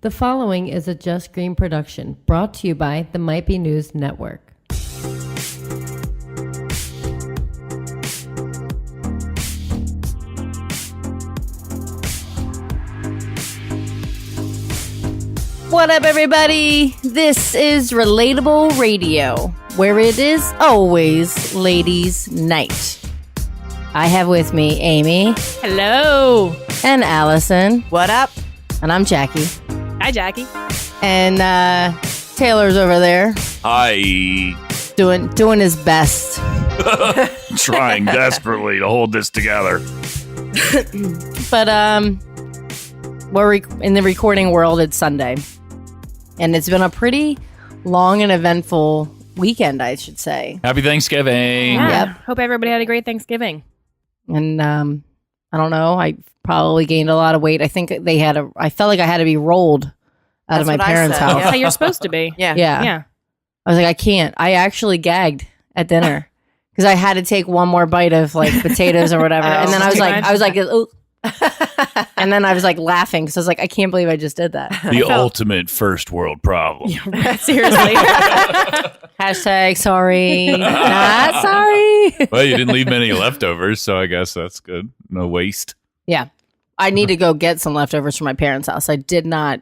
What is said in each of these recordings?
The following is a Just Green production brought to you by the Might Be News Network. What up, everybody? This is Relatable Radio, where it is always ladies' night. I have with me Amy. Hello. And Allison. What up? And I'm Jackie. Hi, Jackie. And Taylor's over there. Hi. Doing his best. Trying desperately to hold this together. But we're in the recording world. It's Sunday, and it's been a pretty long and eventful weekend, I should say. Happy Thanksgiving. Yeah. Yep. Hope everybody had a great Thanksgiving. And I don't know. I probably gained a lot of weight. I think I felt like I had to be rolled out of my parents' house. That's how you're supposed to be. Yeah. Yeah. I was like, I can't. I actually gagged at dinner because I had to take one more bite of like potatoes or whatever. And then I was like, ooh. And then I was like laughing because I was like, I can't believe I just did that. The ultimate first world problem. Seriously. Hashtag sorry. Not sorry. Well, you didn't leave many leftovers, so I guess that's good. No waste. Yeah. I need to go get some leftovers from my parents' house. I did not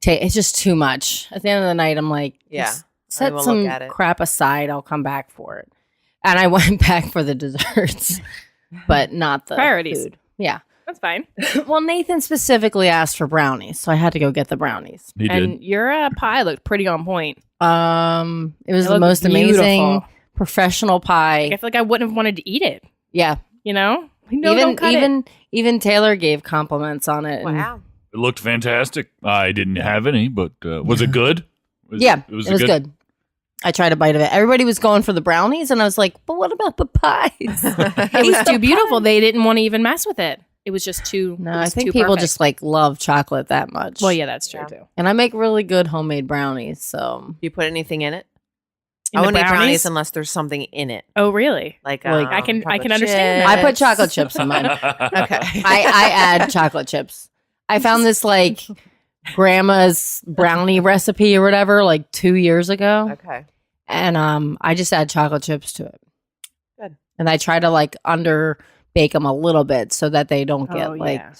take, it's just too much. At the end of the night, I'm like, just set some crap aside. I'll come back for it. And I went back for the desserts, but not the priorities. Food. Yeah. That's fine. Well, Nathan specifically asked for brownies, so I had to go get the brownies. He And did. your pie looked pretty on point. It was It the looked most amazing beautiful. professional pie. I feel like I wouldn't have wanted to eat it. Yeah. You know? No, don't cut it. Even Taylor gave compliments on it. Wow. It looked fantastic. I didn't have any, but was it good? It was good. I tried a bite of it. Everybody was going for the brownies, and I was like, but what about the pies? It was too beautiful. They didn't want to even mess with it. It was just too. No, I think people just like love chocolate that much. Well, yeah, that's true too. And I make really good homemade brownies. So, Do you put anything in it? In I the won't eat brownies brownies? unless there's something in it. Oh, really? Like I can chocolate understand that. I put chocolate chips in mine. Okay. I add chocolate chips. I found this like grandma's brownie recipe or whatever like 2 years ago. Okay. And I just add chocolate chips to it. Good. And I try to like under bake them a little bit so that they don't get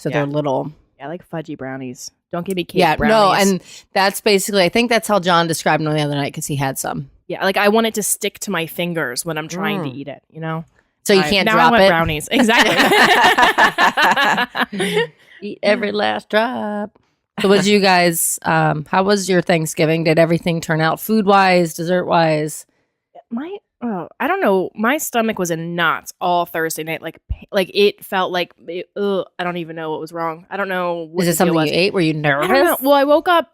they're little. Yeah, I like fudgy brownies. Don't give me cake brownies. No, and that's basically, I think that's how John described them the other night because he had some. Yeah, like I want it to stick to my fingers when I'm trying to eat it, you know? So you can't now drop I want it. brownies. Exactly. Eat every last drop. So what did you guys, how was your Thanksgiving? Did everything turn out food-wise, dessert-wise? I don't know. My stomach was in knots all Thursday night. Like it felt like, I don't even know what was wrong. I don't know. What Is it something you ate? Were you I don't know. nervous? Well, I woke up.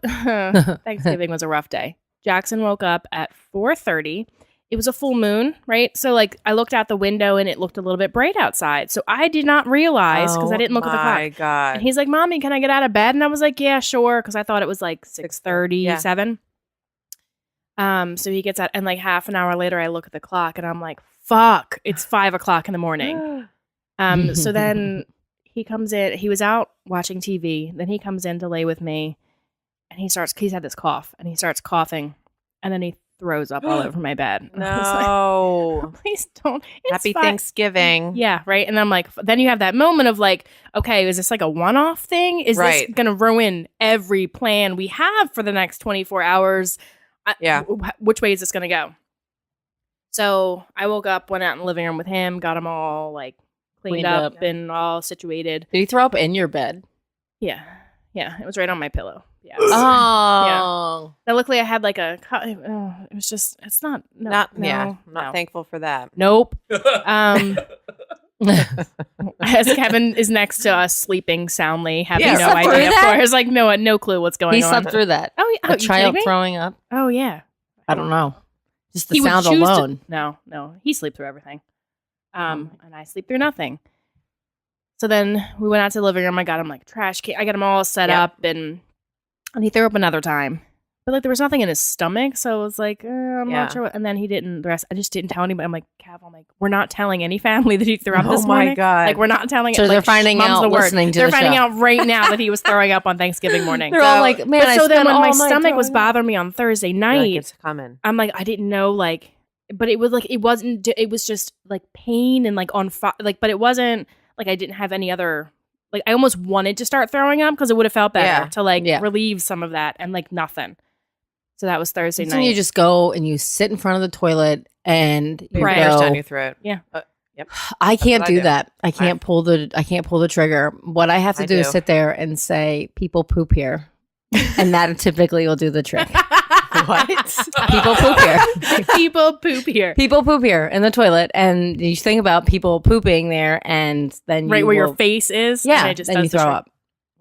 Thanksgiving was a rough day. Jackson woke up at 4:30. It was a full moon, right? So like I looked out the window and it looked a little bit bright outside. So I did not realize because I didn't look at the clock. Oh my God. And he's like, "Mommy, can I get out of bed?" And I was like, "Yeah, sure," because I thought it was like 6:37. So he gets out, and like half an hour later, I look at the clock, and I'm like, "Fuck, it's 5:00 in the morning." So then he comes in. He was out watching TV. Then he comes in to lay with me, and he's had this cough, and he starts coughing, and then he throws up all over my bed. And I was like, No. please don't. It's Happy fine. Thanksgiving. Yeah, right. And I'm like, then you have that moment of like, okay, is this like a one-off thing? Is this going to ruin every plan we have for the next 24 hours? Which way is this going to go? So I woke up, went out in the living room with him, got him all like cleaned up and all situated. Did he throw up in your bed? Yeah. Yeah. It was right on my pillow. Yeah. Oh. Yeah. Now, luckily I had like it was just, it's not. I'm not thankful for that. Nope. As Kevin is next to us sleeping soundly, having no idea. Of course, like no clue what's going on. He slept through that. Oh yeah, a child throwing up. Oh yeah. I don't know. Just the sound alone. No, he slept through everything. And I sleep through nothing. So then we went out to the living room. I got him like trash can. I got him all set up, and he threw up another time. But like there was nothing in his stomach, so I was like, I'm not sure. And then he didn't. The rest, I just didn't tell anybody. I'm like, Cav, we're not telling any family that he threw up this morning. Oh my God! Like we're not telling. So they're finding out listening to the show. They're finding out right now that he was throwing up on Thanksgiving morning. They're all like, man. So then when my stomach was bothering me on Thursday night, it's coming. I'm like, I didn't know but it was like it wasn't. It was just like pain and like on fire. Like, but it wasn't like I didn't have any other. Like I almost wanted to start throwing up because it would have felt better to relieve some of that and like nothing. So that was Thursday night. And you just go and you sit in front of the toilet and you go down your throat. Yeah. Yep. I can't do that. I can't pull the trigger. What I have to do is sit there and say, people poop here. And that typically will do the trick. What? People poop here. People poop here. People poop here in the toilet. And you think about people pooping there and then right where your face is. Yeah. And it just then you throw up.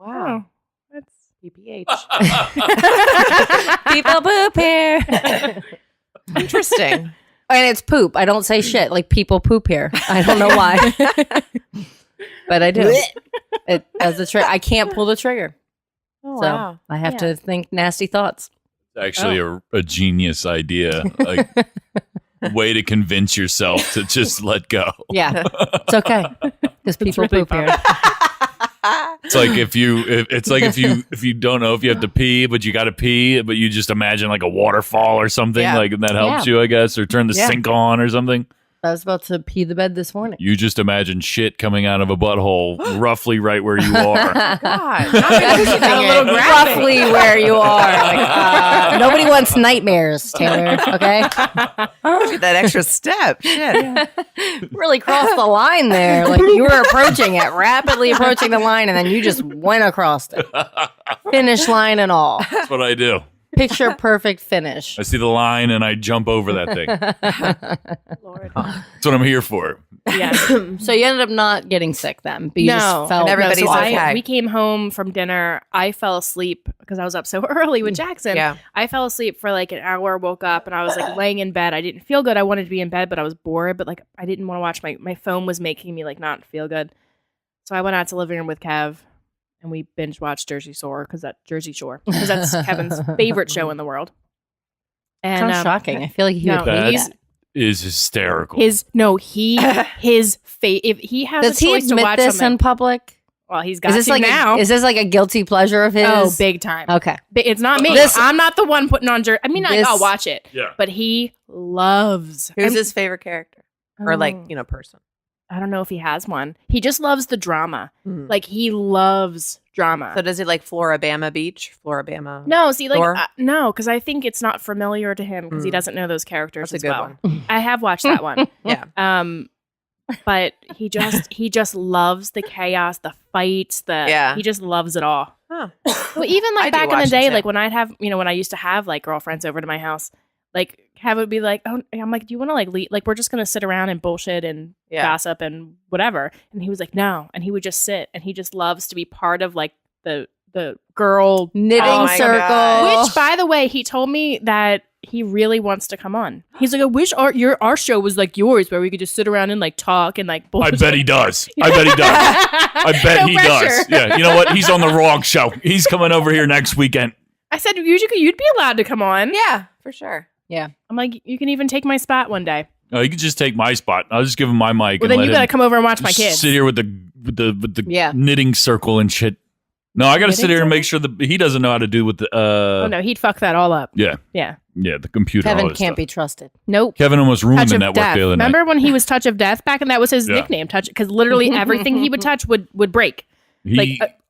Wow. That's PPH. People poop here. Interesting. And it's poop. I don't say shit. Like people poop here. I don't know why. But I do. It does the trick. I can't pull the trigger. Oh, so wow. I have to think nasty thoughts. It's actually a genius idea. Like way to convince yourself to just let go. Yeah. It's okay. Because people really poop here. It's like if you don't know if you have to pee, but you got to pee, but you just imagine like a waterfall or something, like that helps you, I guess, or turn the sink on or something. I was about to pee the bed this morning. You just imagine shit coming out of a butthole roughly right where you are. God, roughly where you are. Like, nobody wants nightmares, Taylor. Okay, that extra step. Shit, really crossed the line there. Like you were rapidly approaching the line, and then you just went across it, finish line and all. That's what I do. Picture perfect finish. I see the line and I jump over that thing. Lord. That's what I'm here for. Yeah. So you ended up not getting sick then, but you just felt. And everybody's okay. We came home from dinner. I fell asleep because I was up so early with Jackson. Yeah. I fell asleep for like an hour, woke up, and I was like laying in bed. I didn't feel good. I wanted to be in bed, but I was bored. But like I didn't want to watch my phone was making me like not feel good. So I went out to the living room with Kev. And we binge watched Jersey Shore because that's Kevin's favorite show in the world. And sounds shocking. I feel like he would hate that. Is hysterical. If he has Does a choice to watch this something in public? Well, he's got to now. Is this like a guilty pleasure of his? Oh, big time. Okay. It's not me. I'm not the one putting on Jersey. I mean, I'll watch it. Yeah. But he loves. Who's his favorite character? Or person? I don't know if he has one. He just loves the drama. Like he loves drama. So does he like Floribama Beach? Floribama? No, see, like no, because I think it's not familiar to him because he doesn't know those characters. That's as well. I have watched that one. Yeah. But he just loves the chaos, the fights, he just loves it all. Huh. Well, even like back in the day, like when I'd have, when I used to have like girlfriends over to my house, like Kev would be like, oh, I'm like, do you want to like leave? Like, we're just going to sit around and bullshit and gossip and whatever. And he was like, no. And he would just sit and he just loves to be part of like the girl knitting circle. God. Which, by the way, he told me that he really wants to come on. He's like, I wish our show was like yours where we could just sit around and like talk and like bullshit. I bet he does. I bet he does. Yeah. You know what? He's on the wrong show. He's coming over here next weekend. I said, usually you'd be allowed to come on. Yeah, for sure. Yeah. I'm like, you can even take my spot one day. No, you can just take my spot. I'll just give him my mic. Well, then you gotta come over and watch my kids. Sit here with the knitting circle and shit. No, I gotta sit here and make sure that he doesn't know how to do with the. Oh no, he'd fuck that all up. Yeah. The computer. Kevin can't be trusted. Nope. Kevin almost ruined the network death. the other night. Remember when he was Touch of Death back, and that was his nickname, Touch, because literally everything he would touch would break.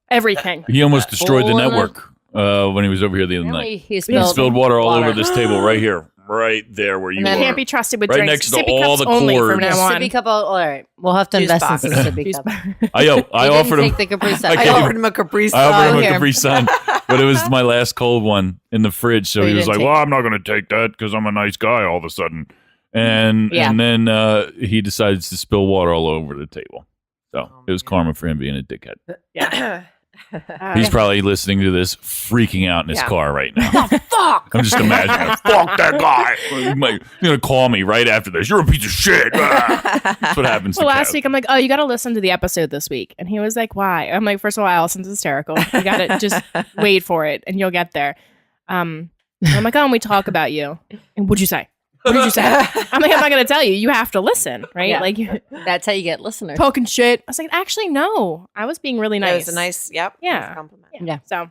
Everything. He almost destroyed the network when he was over here the other night. He spilled water all over this table right here. Right there where you are. Can't be trusted with right drinks. next to sippy all cups the only cords. from now on. Sippy cup, all right. We'll have to invest in some sippy cup. I offered him. The Capri Sun. I offered him a Capri Sun. I offered him a Capri Sun, but it was my last cold one in the fridge. So he was like, "Well, I'm not going to take that because I'm a nice guy." All of a sudden, and then he decides to spill water all over the table. So it was karma for him being a dickhead. Yeah. He's probably listening to this, freaking out in his car right now. Oh, fuck! I'm just imagining, fuck that guy. You're gonna call me right after this. You're a piece of shit. That's what happens. Well, last week I'm like, oh, you got to listen to the episode this week, and he was like, why? I'm like, first of all, Allison's hysterical. You got to just wait for it, and you'll get there. And I'm like, oh, and we talk about you. And what'd you say? What did you say? I'm like, I'm not going to tell you. You have to listen, right? Yeah. Like, that's how you get listeners. Talking shit. I was like, actually, no. I was being really nice. It was a nice, yep. Yeah. Nice compliment. Yeah. So.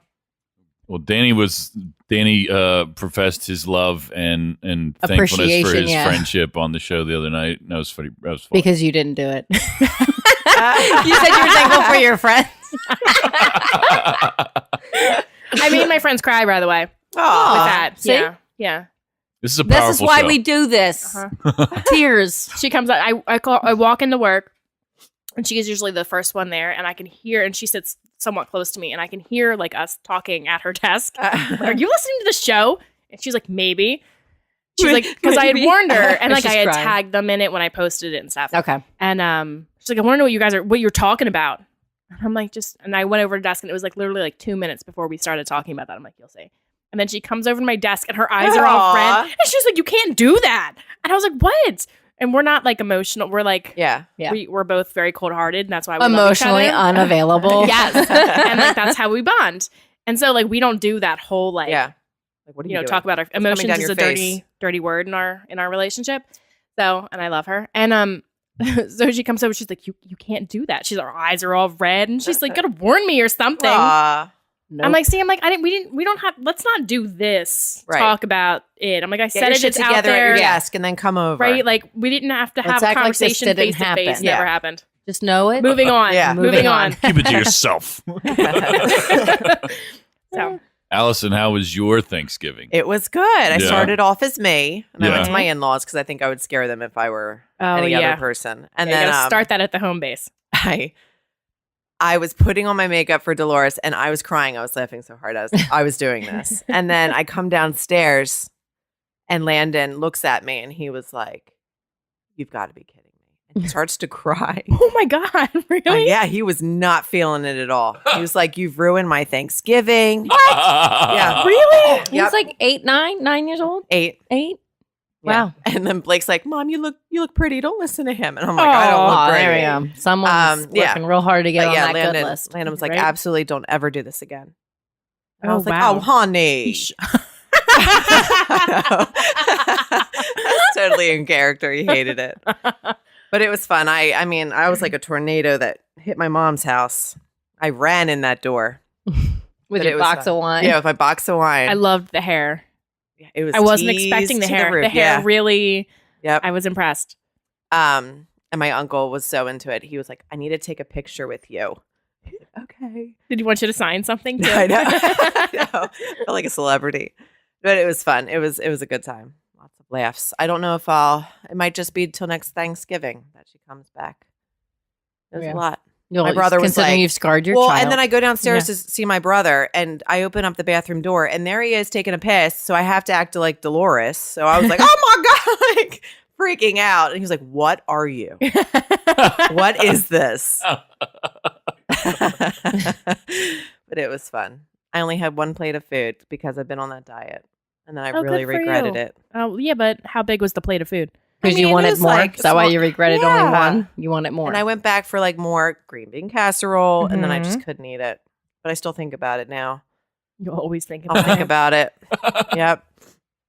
Well, Danny professed his love and thankfulness for his friendship on the show the other night. That was funny. That was fun. Because you didn't do it. You said you were thankful for your friends. I made my friends cry, by the way. Oh, with that. See? Yeah. This is a powerful This is why show. we do this. Tears. She comes out. I walk into work, and she is usually the first one there, and I can hear, and she sits somewhat close to me, and I can hear like us talking at her desk. Like, are you listening to the show? And she's like, maybe. She's like, because I had warned her, and like I had tagged them in it when I posted it and stuff. Okay. And she's like, I want to know what you're talking about. And I'm like, and I went over to desk, and it was like literally like 2 minutes before we started talking about that. I'm like, you'll see. And then she comes over to my desk, and her eyes are all red, and she's like, you can't do that. And I was like, what? And we're not like emotional. We're like, we're both very cold hearted, and that's why we emotionally love each other. Unavailable. Yes, and like that's how we bond. And so like we don't do that whole like like what do you talk about our emotions is a dirty word in our relationship. So, and I love her. And so she comes over, she's like, you can't do that. Her eyes are all red, and she's like, gotta warn me or something. Nope. I'm like, see, we don't have, let's not do this. Right. Talk about it. I'm like, I Get said your it, shit it's together out there. at your desk and then come over. Right? Like, we didn't have to have a conversation face to face. Never happened. Just know it. Moving on. Yeah. Moving on. Keep it to yourself. So, Allison, how was your Thanksgiving? It was good. I started off as me, and I went to my in-laws because I think I would scare them if I were any other person. And then you gotta start that at the home base. I was putting on my makeup for Dolores, and I was crying. I was laughing so hard I was doing this. And then I come downstairs, and Landon looks at me, and he was like, "You've got to be kidding me!" And he starts to cry. Oh my God! Really? Yeah, he was not feeling it at all. He was like, "You've ruined my Thanksgiving." What? Yeah, really? He was like 9 years old. 8. Wow. Yeah. And then Blake's like, "Mom, you look pretty. Don't listen to him." And I'm like, "I don't look pretty." There we go. Someone's working real hard to get on that good list. Landon was like, Right? "Absolutely, don't ever do this again." And I was like, wow. "Oh, honey." That's totally in character. He hated it. But it was fun. I mean, I was like a tornado that hit my mom's house. I ran in that door. With your box of wine. Yeah, with my box of wine. I loved the hair. It was I wasn't expecting the hair. The hair really. Yep. I was impressed. And my uncle was so into it. He was like, "I need to take a picture with you." Okay. Did he want you to sign something too? I know. I felt like a celebrity. But it was fun. It was a good time. Lots of laughs. I don't know if it might just be till next Thanksgiving that she comes back. It was a lot. My brother was like, you've scarred your child. And then I go downstairs to see my brother, and I open up the bathroom door, and there he is taking a piss. So I have to act like Dolores. So I was like, "Oh my God," like freaking out. And he was like, "What are you? What is this?" But it was fun. I only had one plate of food because I've been on that diet, and then I really regretted it. Oh yeah, but how big was the plate of food? Because you wanted more? Is that why you regretted only one? You wanted more. And I went back for like more green bean casserole, and then I just couldn't eat it. But I still think about it now. You'll always think about I'll think about it. Yep.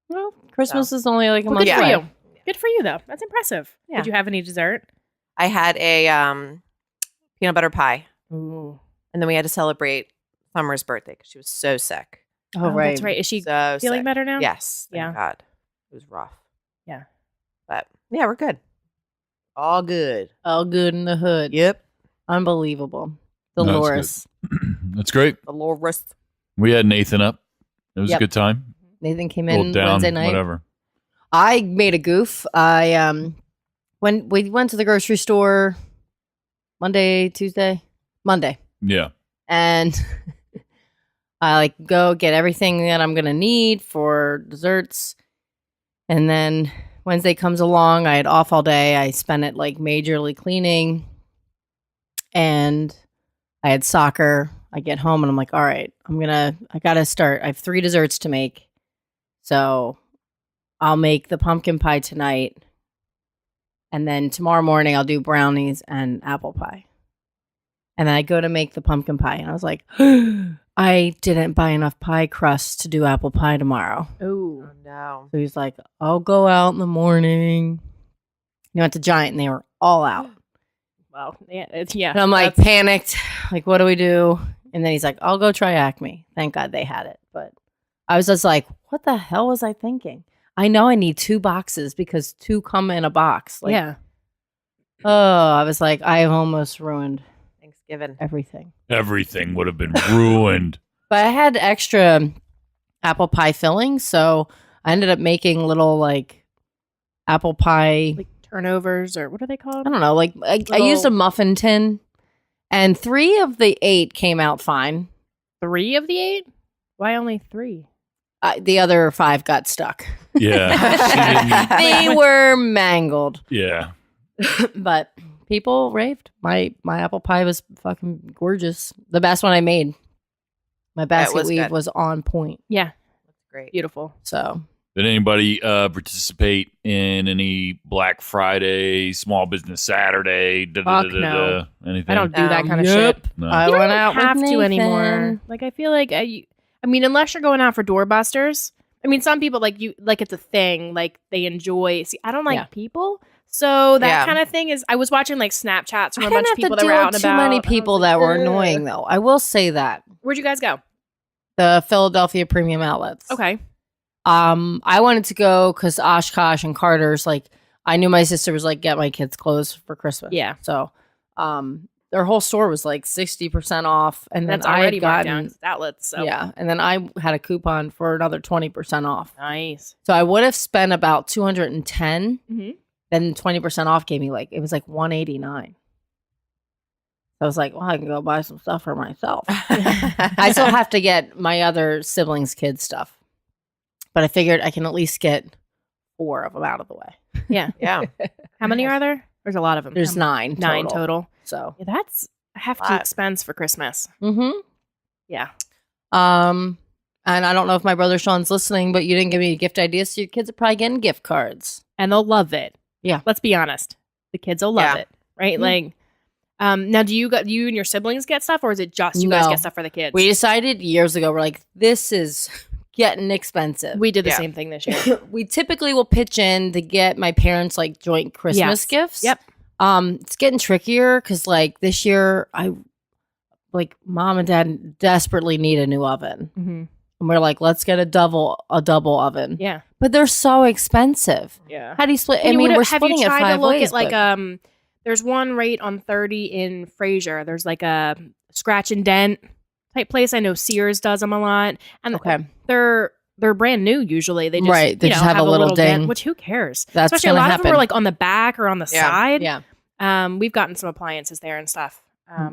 Well, Christmas is only like a month good for away. you. Good for you, though. That's impressive. Yeah. Did you have any dessert? I had a peanut butter pie. Ooh. And then we had to celebrate Summer's birthday because she was so sick. Oh, right. That's right. Is she So feeling sick. better now? Yes. Thank Yeah. God. It was rough. Yeah. But yeah, we're good. All good. All good in the hood. Yep. Unbelievable. No, that's Dolores. That's great. Dolores. We had Nathan up. It was a good time. Nathan came A little in down, Wednesday night. whatever. I made a goof. When we went to the grocery store Monday. Yeah. And I like go get everything that I'm gonna need for desserts. And then Wednesday comes along. I had off all day. I spent it like majorly cleaning. And I had soccer. I get home and I'm like, all right, I gotta start. I have 3 desserts to make. So I'll make the pumpkin pie tonight. And then tomorrow morning I'll do brownies and apple pie. And then I go to make the pumpkin pie and I was like, I didn't buy enough pie crust to do apple pie tomorrow. Oh no. So he's like, I'll go out in the morning. He went to Giant and they were all out. Well, yeah. And I'm like panicked. Like, what do we do? And then he's like, I'll go try Acme. Thank God they had it. But I was just like, what the hell was I thinking? I know I need 2 boxes because 2 come in a box. Like, yeah. Oh, I was like, I have almost ruined Thanksgiving. everything. Everything would have been ruined. But I had extra apple pie filling, so I ended up making little like apple pie Like turnovers, or what are they called? I don't know. Like I used a muffin tin, and 3 of the 8 came out fine. 3 of the 8? Why only 3? The other 5 got stuck. Yeah. They were mangled. Yeah. But people raved. My apple pie was fucking gorgeous. The best one I made. My basket weave was on point. Yeah. Great. Beautiful. So Did anybody participate in any Black Friday, Small Business Saturday? Fuck no. Anything? I don't do that kind of Yep. shit. No. I You went don't out have with to Nathan. anymore. Like I feel like I mean, unless you're going out for doorbusters. I mean, some people like it's a thing. Like they enjoy. See, I don't like people. So that kind of thing is. I was watching like Snapchats from a bunch of people that were out and about. Too many people that were annoying, though. I will say that. Where'd you guys go? The Philadelphia Premium Outlets. Okay. I wanted to go because Oshkosh and Carter's. Like, I knew my sister was like, get my kids clothes for Christmas. Yeah. So, their whole store was like 60% off, and then That's I already had marked gotten down 'cause it's outlets. So. yeah, and then I had a coupon for another 20% off. Nice. So I would have spent about 210. Mm-hmm. Then 20% off gave me like it was like 189. I was like, well, I can go buy some stuff for myself. I still have to get my other siblings' kids stuff, but I figured I can at least get 4 of them out of the way. Yeah. Yeah. How many are there? There's a lot of them. There's 9 9 total. So Yeah, that's a hefty Lot. expense for Christmas. Yeah. And I don't know if my brother Sean's listening, but you didn't give me gift ideas, so your kids are probably getting gift cards. And they'll love it. Yeah. Let's be honest. The kids will love it. Right? Mhm. Like, now do you and your siblings get stuff, or is it just you guys No. get stuff for the kids? We decided years ago, we're like, this is getting expensive. We did the same thing this year. We typically will pitch in to get my parents like joint Christmas gifts. Yep. It's getting trickier because like this year, mom and dad desperately need a new oven. Mm-hmm. And we're like, let's get a double oven. Yeah. But they're so expensive. Yeah. How do you split? Have we're you splitting it tried 5 to look ways. at like but- there's one right on 30 in Fraser. There's like a scratch and dent type place. I know Sears does them a lot, and okay, they're brand new usually. They just They just have a little ding. dent, which who cares? That's Especially a gonna lot of them happen. were like on the back or on the side. Yeah. We've gotten some appliances there and stuff.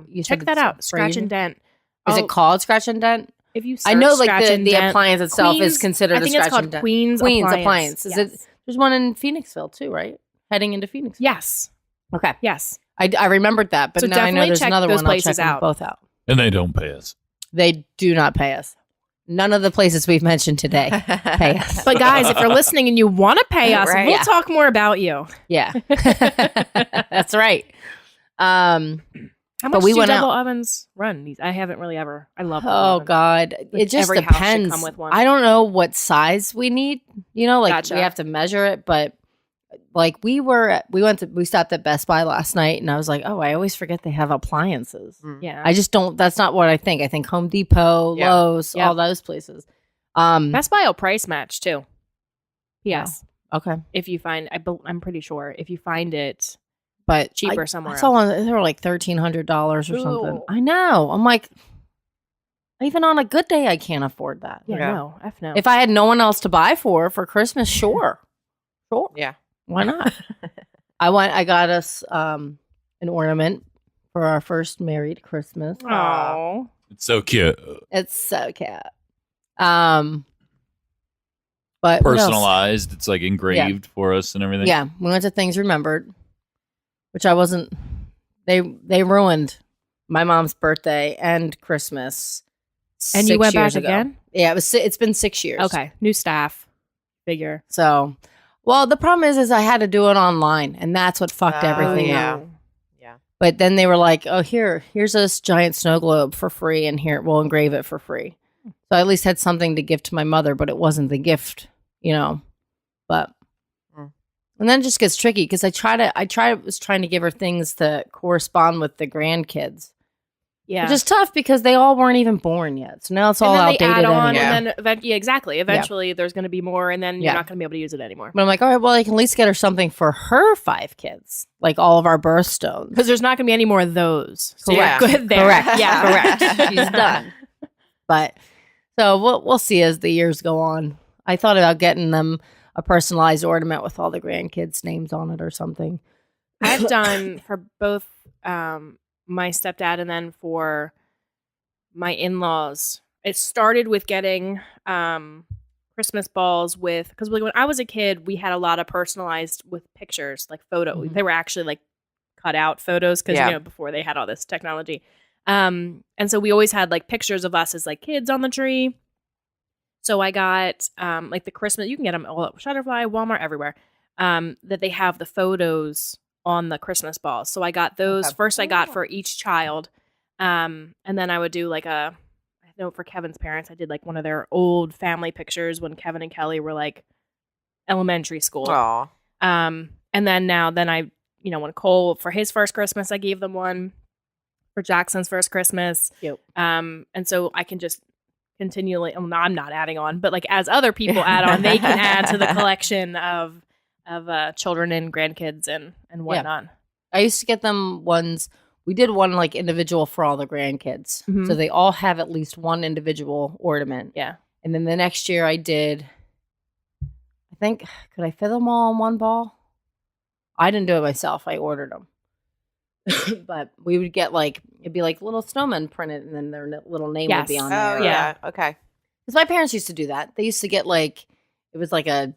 You Check said that it's out. Scratch Fraser? and dent. Is it called Scratch and Dent? If you I know search like Scratch and the Dent, appliance itself is Queens- considered I think a it's Scratch called and Dent. Queens Appliance. Is Yes. it? There's one in Phoenixville too, right? Heading into Phoenixville. Yes. Okay. Yes. I remembered that, but So now I know definitely there's check another those one. I'll places check them out. both out. And they don't pay us. They do not pay us. None of the places we've mentioned today pay us. But guys, if you're listening and you want to pay us, Right. we'll Yeah. talk more about you. Yeah, that's right. How But much we do went double out- ovens run? These I haven't really ever. I love. double Oh ovens. God, Like, it just every house should depends. come with one. I don't know what size we need. You know, like Gotcha. we have to measure it, but like we stopped at Best Buy last night, and I was like, oh, I always forget they have appliances. Yeah. I just don't. That's not what I think. I think Home Depot, Yeah. Lowe's, Yeah. all those places. Best Buy will price match too. Yes. Okay, If you find, I'm pretty sure if you find it but cheaper I somewhere saw else. one. They were like $1,300 or something. Ooh. I know. I'm like, even on a good day, I can't afford that. Yeah. Yeah. No. F no. If I had no one else to buy for Christmas, sure. Yeah. Why not? I got us an ornament for our first married Christmas. Oh. It's so cute. It's so cute. But what else? Personalized. It's like engraved for us and everything. Yeah, we went to Things Remembered, which I wasn't. They ruined my mom's birthday and Christmas. And 6 you went years back ago. again? Yeah, it's been 6 years. Okay. New staff. Figure. So, well, the problem is I had to do it online, and that's what fucked Oh, everything yeah. up. But then they were like, oh, here's this giant snow globe for free, and here we'll engrave it for free. So I at least had something to give to my mother, but it wasn't the gift, But and then it just gets tricky because I was trying to give her things to correspond with the grandkids. Yeah, which is tough because they all weren't even born yet. So now it's all outdated. They add on, and then exactly. Eventually, there's going to be more, and then you're not going to be able to use it anymore. But I'm like, all right, well, I can at least get her something for her 5 kids, like all of our birthstones, because there's not going to be any more of those. So correct. Good there. Correct. Yeah, correct. She's done. But so we'll see as the years go on. I thought about getting them a personalized ornament with all the grandkids' names on it or something. I've done for both. My stepdad and then for my in-laws, it started with getting Christmas balls because when I was a kid, we had a lot of personalized with pictures, like photos. Mm-hmm. They were actually like cut out photos because before they had all this technology. And so we always had like pictures of us as like kids on the tree. So I got like the Christmas, you can get them all at Shutterfly, Walmart, everywhere, that they have the photos on the Christmas balls. So I got those. Okay. First I got for each child. And then I would do like I know for Kevin's parents, I did like one of their old family pictures when Kevin and Kelly were like elementary school. Aww. And then I, when Cole, for his first Christmas, I gave them one for Jackson's first Christmas. Yep. And so I can just continually, I'm not adding on, but like as other people add on, they can add to the collection of children and grandkids and whatnot. Yeah. I used to get them ones. We did one like individual for all the grandkids. Mm-hmm. So they all have at least one individual ornament. Yeah. And then the next year I did, I think, could I fit them all on one ball? I didn't do it myself. I ordered them. But we would get it'd be like little snowmen printed and then their little name would be on there. Oh, yeah. Okay. Because my parents used to do that. They used to get it was like a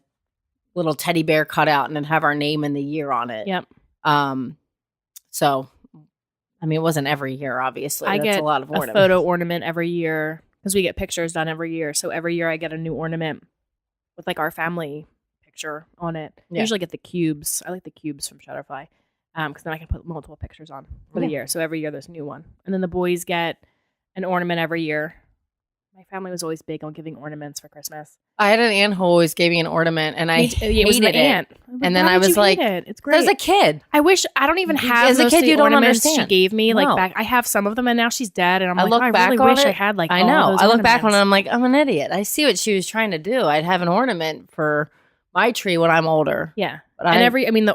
little teddy bear cut out and then have our name and the year on it. Yep. So, I mean, it wasn't every year, obviously. I get a lot of ornaments. A photo ornament every year because we get pictures done every year. So every year I get a new ornament with like our family picture on it. Yeah. I usually get the cubes. I like the cubes from Shutterfly because then I can put multiple pictures on for the year. So every year there's a new one. And then the boys get an ornament every year. My family was always big on giving ornaments for Christmas. I had an aunt who always gave me an ornament, and I hated it. Was an aunt. And then I was like, "It's great." As a kid, I wish I don't even have as a kid. You don't understand. She gave me back. I have some of them, and now she's dead. And I'm I really wish I had like. I know. I look back on it. I'm like, I'm an idiot. I see what she was trying to do. I'd have an ornament for my tree when I'm older. Yeah,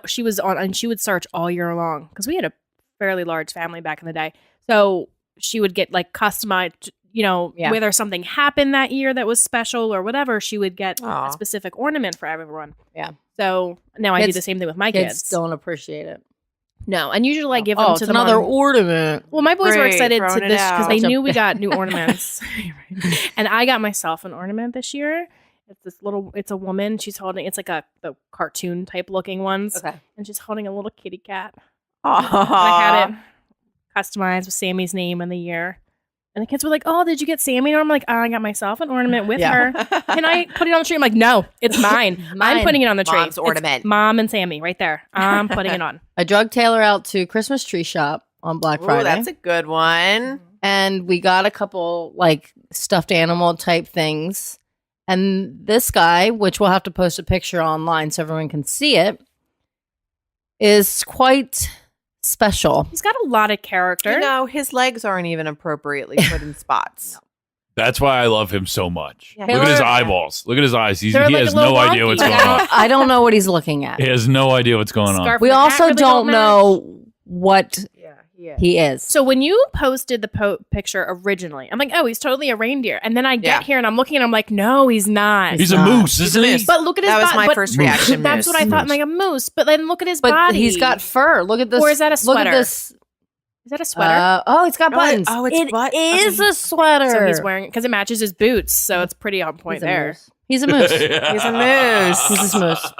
she was on, and she would search all year long because we had a fairly large family back in the day. So she would get like customized. Whether something happened that year that was special or whatever, she would get a specific ornament for everyone. Yeah. So now I do the same thing with my kids. Don't appreciate it. No, and usually I give them to them another ornament. Well, my boys were excited to this because they knew we got new ornaments, and I got myself an ornament this year. It's a woman. She's holding. It's like the cartoon type looking ones. Okay. And she's holding a little kitty cat. Aww. And I had it customized with Sammy's name and the year. And the kids were like, "Oh, did you get Sammy?" And I'm like, "I got myself an ornament with her. Can I put it on the tree?" I'm like, "No, it's mine. I'm putting it on the tree. Mom's ornament. It's Mom and Sammy right there. I'm putting it on." I drug Taylor out to Christmas tree shop on Black Friday. That's a good one. And we got a couple stuffed animal type things. And this guy, which we'll have to post a picture online so everyone can see it, is quite special. He's got a lot of character. His legs aren't even appropriately put in spots. No. That's why I love him so much. Yeah. Look at his eyeballs. Look at his eyes. He has no idea what's going on. I don't know what he's looking at. He has no idea what's going on. We also don't know what he is. So when you posted the picture originally, I'm like, oh, he's totally a reindeer. And then I get here and I'm looking and I'm like, no, he's not. He's a moose, isn't he? But look at his body. That was my first reaction. That's what I thought. I'm like, a moose. But then look at his body. But he's got fur. Look at this. Or is that a sweater? Look at this. Is that a sweater? It's got buttons. It is a sweater. So he's wearing it because it matches his boots. So it's pretty on point there. He's a moose. He's a moose. He's a moose.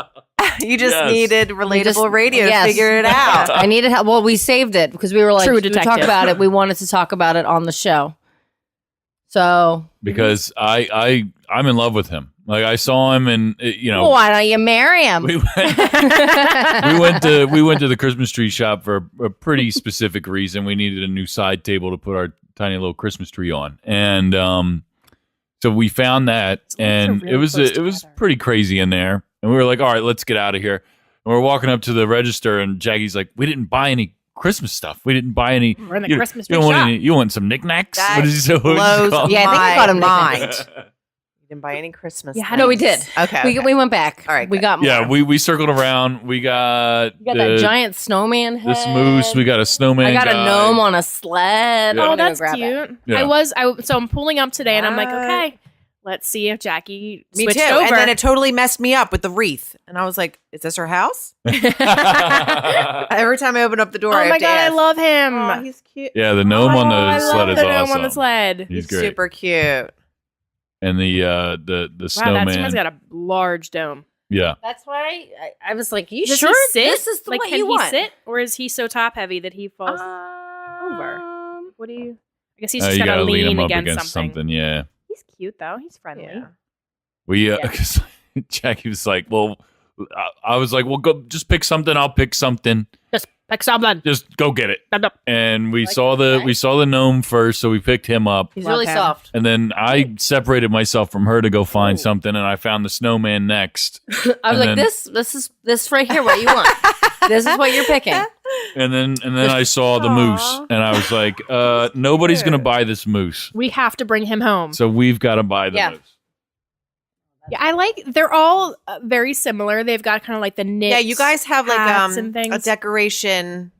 You just needed relatable radio to figure it out. I needed help. Well, we saved it because we were like, True we talk about it. We wanted to talk about it on the show. So because I'm in love with him. Like I saw him, and well, why don't you marry him? We went to the Christmas tree shop for a pretty specific reason. We needed a new side table to put our tiny little Christmas tree on, and so we found that, and it was pretty crazy in there. And we were like, all right, let's get out of here. And we're walking up to the register, and Jackie's like, we didn't buy any Christmas stuff. We didn't buy any. We're in the Christmas tree shop. You want some knickknacks? That blows I think I got him mind. You didn't buy any Christmas. Yeah, no, we did. Okay, we went back. All right, we got more. Yeah, we circled around. We got that giant snowman head. This moose. We got a snowman. I got guy. a gnome on a sled. Yeah. Oh, that's cute. Yeah. So I'm pulling up today, and I'm like, okay, let's see if Jackie switched Me too. over. And then it totally messed me up with the wreath, and I was like, is this her house? Every time I open up the door, oh I my have to god, I ask. love him. Oh, he's cute. Yeah, the gnome on the I sled love is the awesome. gnome on the sled. He's great. Super cute. And the Wow, snowman. that snowman's got a large dome. Yeah. That's why I was like, you Does sure he sit? this is like, what can you he want? sit, or is he so top heavy that he falls over? What do you? I guess he's You just gotta gotta lean him up against something. Yeah. He's cute though. He's friendly. Yeah. We because Jackie was like, well, I was like, well, go just pick something. I'll pick something. Just pick something. Just go get it. Dum, dum. And we Like saw that. we saw the gnome first, so we picked him up. He's Love really him. soft. And then I separated myself from her to go find something, and I found the snowman next. I was And like, then- this right here, what you want. This is what you're picking. And then I saw the moose, Aw. and I was like, nobody's gonna buy this moose, We have to bring him home. so we've got to buy the Yeah. moose. Yeah, they're all very similar. They've got kind of like the knit. Yeah, you guys have like hats and things. a decoration.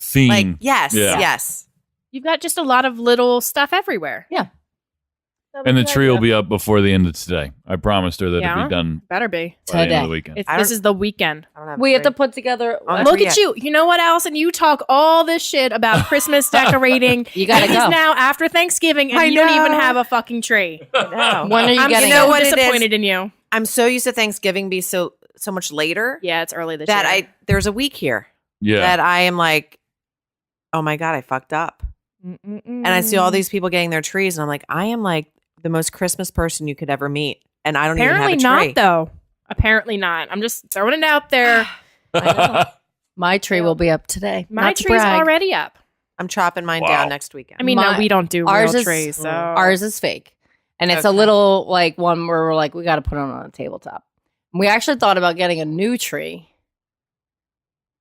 Theme. Like yes, Yeah. yes. You've got just a lot of little stuff everywhere. Yeah. And the tree will be up before the end of today. I promised her that it'd Yeah? be done Better be. by the end Today. of the weekend. This is the weekend. I don't have We have to three. put together. Oh, Look yeah. at you. You know what, Allison? You talk all this shit about Christmas decorating. You gotta and go. It's now after Thanksgiving, and I you don't even know. have a fucking tree. No. When are you I'm getting You know so what it is? disappointed in you. I'm so used to Thanksgiving be so much later Yeah, it's early this that year. there's a week here Yeah. that I am like, oh my god, I fucked up. And And I see all these people getting their trees, and I'm like, I am like the most Christmas person you could ever meet, and I don't Apparently even have a tree. not, though. Apparently not. I'm just throwing it out there. My tree will be up today. My Not to tree's brag. already up. I'm chopping mine Wow. down next weekend. I mean, My- no, we don't do ours real is- trees. So. Ours is fake. And it's a Okay. little like one where we're like, we got to put it on a tabletop. We actually thought about getting a new tree.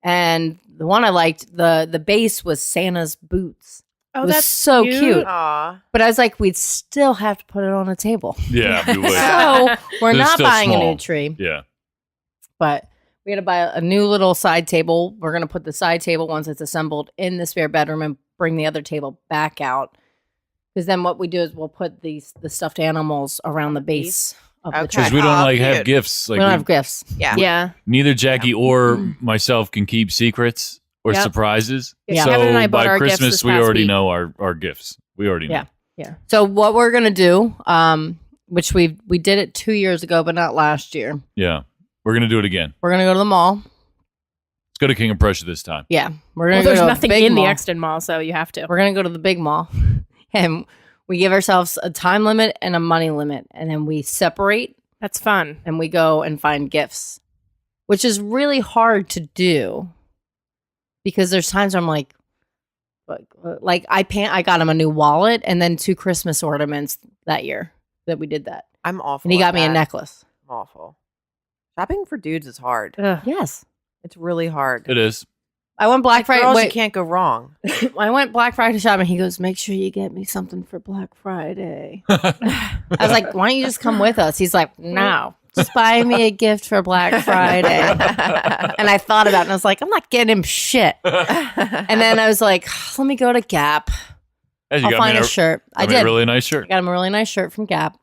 And the one I liked, the base was Santa's boots. Oh, it was that's so cute. Aw. But I was like, we'd still have to put it on a table. Yeah, we would. So we're They're not still buying a small. new tree. Yeah. But we had to buy a new little side table. We're going to put the side table once it's assembled in the spare bedroom and bring the other table back out. Because then what we do is we'll put the stuffed animals around the base of the Okay. tree. Because we don't Aw, like have cute. gifts. Like we don't have gifts. Yeah. Yeah. neither Jackie or myself can keep secrets or Yep. surprises. Yeah. So Kevin and I bought by our gifts Christmas, this we past already week. know our gifts. We already know. Yeah. So what we're going to do, which we did it 2 years ago, but not last year. Yeah. We're going to do it again. We're going to go to the mall. Let's go to King of Prussia this time. Yeah. We're Well, going to there's go to nothing a big in mall. the Exton Mall, so you have to. We're going to go to the big mall. And we give ourselves a time limit and a money limit. And then we separate That's fun. and we go and find gifts, which is really hard to do because there's times where I'm like I got him a new wallet and then 2 Christmas ornaments that year that we did that. I'm awful. And he at got me a that. necklace. I'm awful. Shopping for dudes is hard. Ugh. Yes. It's really hard. It is. I went Black Friday. Girls, you Wait, can't go wrong. I went Black Friday shopping. He goes, make sure you get me something for Black Friday. I was like, why don't you just come with us? He's like, no, just buy me a gift for Black Friday. And I thought about it and I was like, I'm not getting him shit. And then I was like, let me go to Gap. Hey, you I'll got find me a shirt. I got me did. a really nice I shirt. got him a really nice shirt from Gap.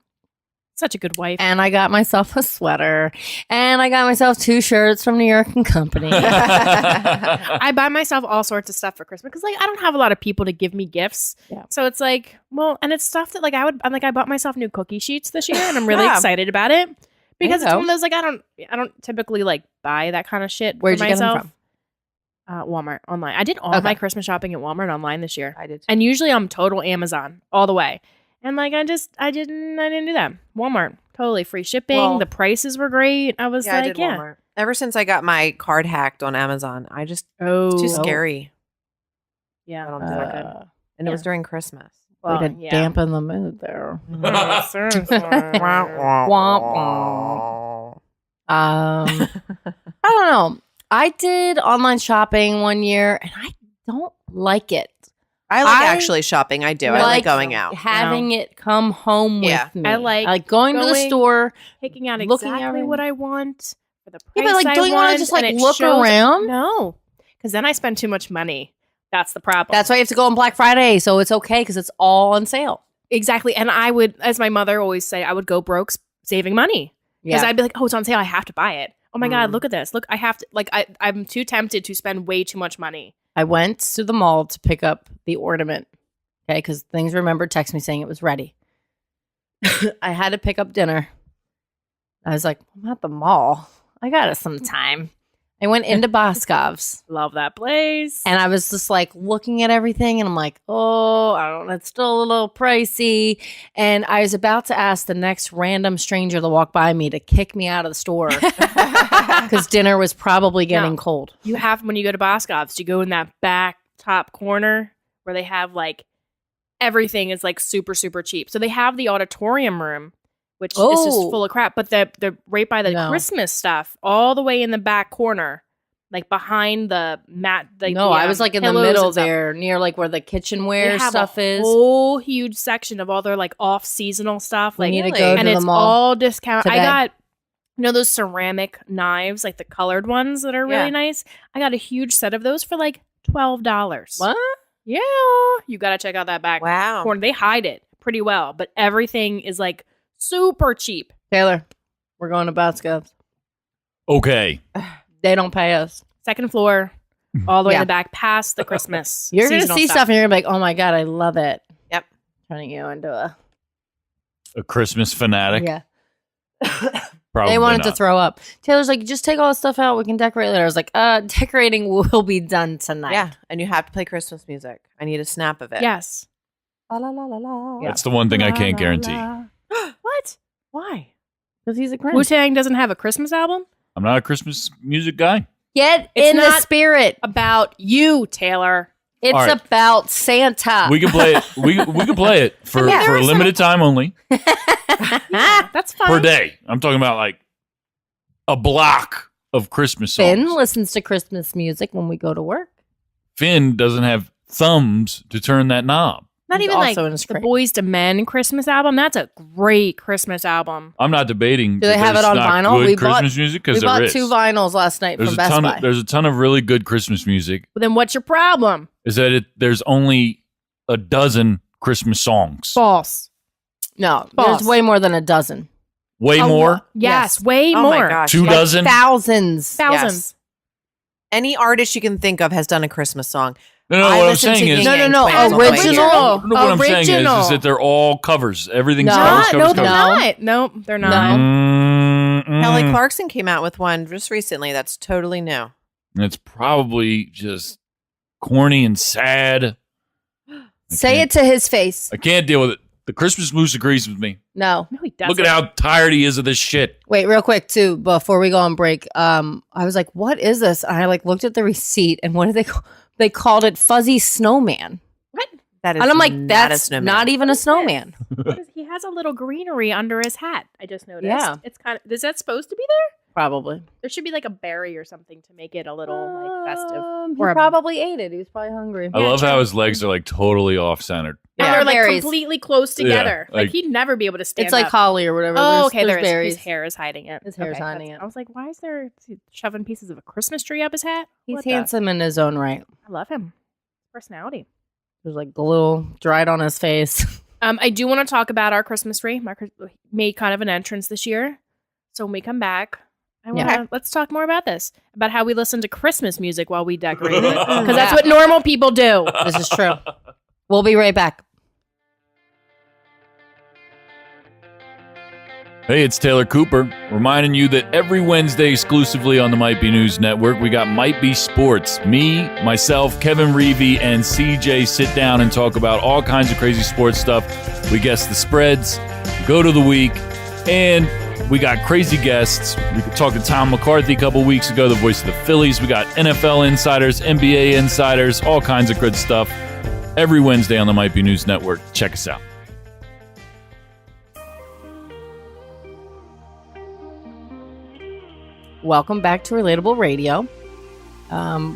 Such a good wife. And I got myself a sweater. And I got myself 2 shirts from New York and Company. I buy myself all sorts of stuff for Christmas because, like, I don't have a lot of people to give me gifts. Yeah. So it's like, well, and it's stuff that, like, I bought myself new cookie sheets this year, and I'm really Yeah. excited about it because you it's go. one of those, like, I don't typically like buy that kind of shit. Where'd for you get them myself. Walmart online. I did all Okay. my Christmas shopping at Walmart online this year, I did. Too. and usually I'm total Amazon all the way. And like, I didn't do that. Walmart Totally free shipping. The prices were great. I was like, Walmart. Ever since I got my card hacked on Amazon, it's too scary. Yeah. I don't do that. And it was during Christmas. Well, to dampen the mood there. I don't know. I did online shopping one year, and I don't like it. I like actually shopping. I do. I like going out. Having it come home with me. I like going to the store, picking out exactly what I want for the price. Yeah, but don't you want to just look around? No, because then I spend too much money. That's the problem. That's why you have to go on Black Friday, so it's okay because it's all on sale. Exactly. And I would, as my mother always say, I would go broke saving money. Because I'd be like, oh, it's on sale. I have to buy it. Oh my God, look at this. Look, I have to, I'm too tempted to spend way too much money. I went to the mall to pick up the ornament. Okay. Because Things Remember texted me saying it was ready. I had to pick up dinner. I was like, I'm at the mall. I got some time. I went into Boscov's. Love that place. And I was just looking at everything and I'm like, oh, I don't know. It's still a little pricey. And I was about to ask the next random stranger to walk by me to kick me out of the store because dinner was probably getting cold. You have, when you go to Boscov's, you go in that back top corner where they have everything is super, super cheap. So they have the auditorium room, which is just full of crap. But they're right by the Christmas stuff, all the way in the back corner, behind the mat. I was in the middle there, near where the kitchenware stuff is. Whole huge section of all their off seasonal stuff. We need to go to the it's mall all discount. today. I got those ceramic knives, the colored ones that are really nice. I got a huge set of those for $12. What? Yeah, you got to check out that back Wow. corner. They hide it pretty well, but everything is super cheap. Taylor, we're going to Boscov's. Okay. They don't pay us. Second floor, all the way in the back, past the Christmas. You're going to see stuff and you're going to be like, oh my God, I love it. Yep. Turning you into a Christmas fanatic. Yeah. Probably they wanted not. to throw up. Taylor's like, just take all the stuff out. We can decorate later. I was like, decorating will be done tonight. Yeah. And you have to play Christmas music. I need a snap of it. Yes. La, la, la, la, la. That's the one thing I can't guarantee. What? Why? Because he's a Grinch. Wu-Tang doesn't have a Christmas album? I'm not a Christmas music guy. Get It's in the not spirit. About you, Taylor. It's All right. about Santa. We can play it. We can play it for a limited time only That's fine. per day. I'm talking about a block of Christmas songs. Finn listens to Christmas music when we go to work. Finn doesn't have thumbs to turn that knob. Not He's even also in his the crate. Boys to Men Christmas album. That's a great Christmas album. I'm not debating. Do they have that it on it's not vinyl? Good We Christmas music because We there bought is. 2 vinyls last night from Best Buy. There's a ton of really good Christmas music. Well, then what's your problem? Is that there's only a dozen Christmas songs. False. No, False. there's way more than a dozen. Way more. Yes, Yes. way Oh more. my gosh. 2 dozen. Thousands. Thousands. Yes. Any artist you can think of has done a Christmas song. No, I what I'm listen to saying is Yin No, Yang no, Twins on the way original. here. No, what I'm saying is Original. that they're all covers. Everything's No. covers. No, covers, they're covers. not. No, they're not. Mm-mm. Kelly Clarkson came out with one just recently that's totally new. It's probably just corny and sad. Say it to his face. I can't deal with it. The Christmas moose agrees with me. No. No, he doesn't. Look at how tired he is of this shit. Wait, real quick too, before we go on break. I was like, "What is this?" And I looked at the receipt, and what did they call? They called it Fuzzy Snowman. What? That is And I'm like, not a "That's snowman. not even a snowman." He has a little greenery under his hat. I just noticed. Yeah. It's kind of. Is that supposed to be there? Probably. There should be a berry or something to make it a little festive. He Or a- probably ate it. He was probably hungry. I love how his legs are totally off centered. And Yeah. they're Berries. completely close together. like- He'd never be able to stand It's like up. holly or whatever. Oh, There's- okay. there's There is. berries. His hair is hiding it. His hair's Okay, hiding that's- it. I was like, why is there is he shoving pieces of a Christmas tree up his hat? He's What the- handsome in his own right. I love him. Personality. There's glue dried on his face. I do want to talk about our Christmas tree. Made kind of an entrance this year. So when we come back, let's talk more about this. About how we listen to Christmas music while we decorate it. Because that's what normal people do. This is true. We'll be right back. Hey, it's Taylor Cooper, reminding you that every Wednesday exclusively on the Might Be News Network, we got Might Be Sports. Me, myself, Kevin Reevy, and CJ sit down and talk about all kinds of crazy sports stuff. We guess the spreads, go to the week, And we got crazy guests. We talked to Tom McCarthy a couple weeks ago, the voice of the Phillies. We got NFL insiders, NBA insiders, all kinds of good stuff. Every Wednesday on the Might Be News Network. Check us out. Welcome back to Relatable Radio.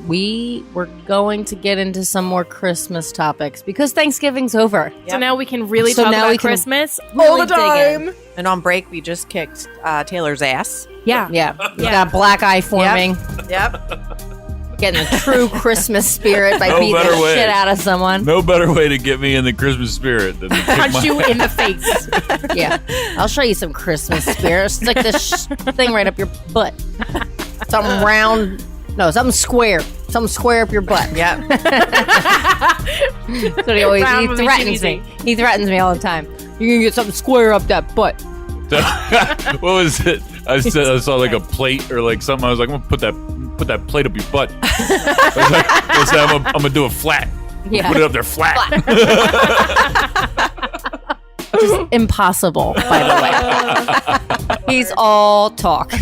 We were going to get into some more Christmas topics because Thanksgiving's over. Yep. So now we can really talk about Christmas all the time. And on break, we just kicked Taylor's ass. Yeah. We got black eye forming. Yep. Getting the true Christmas spirit by beating the shit out of someone. No better way to get me in the Christmas spirit than to punch you in the face. Yeah. I'll show you some Christmas spirit. Stick this thing right up your butt. Something round. No, something square. Something square up your butt. Yep. So he threatens me. He threatens me all the time. You're going to get something square up that butt. What was it? I saw like a plate or like something. I was like, I'm going to put that plate up your butt. I was like, I'm going to do it flat. Yeah. Put it up there flat. Which is impossible, by the way. He's all talk. God,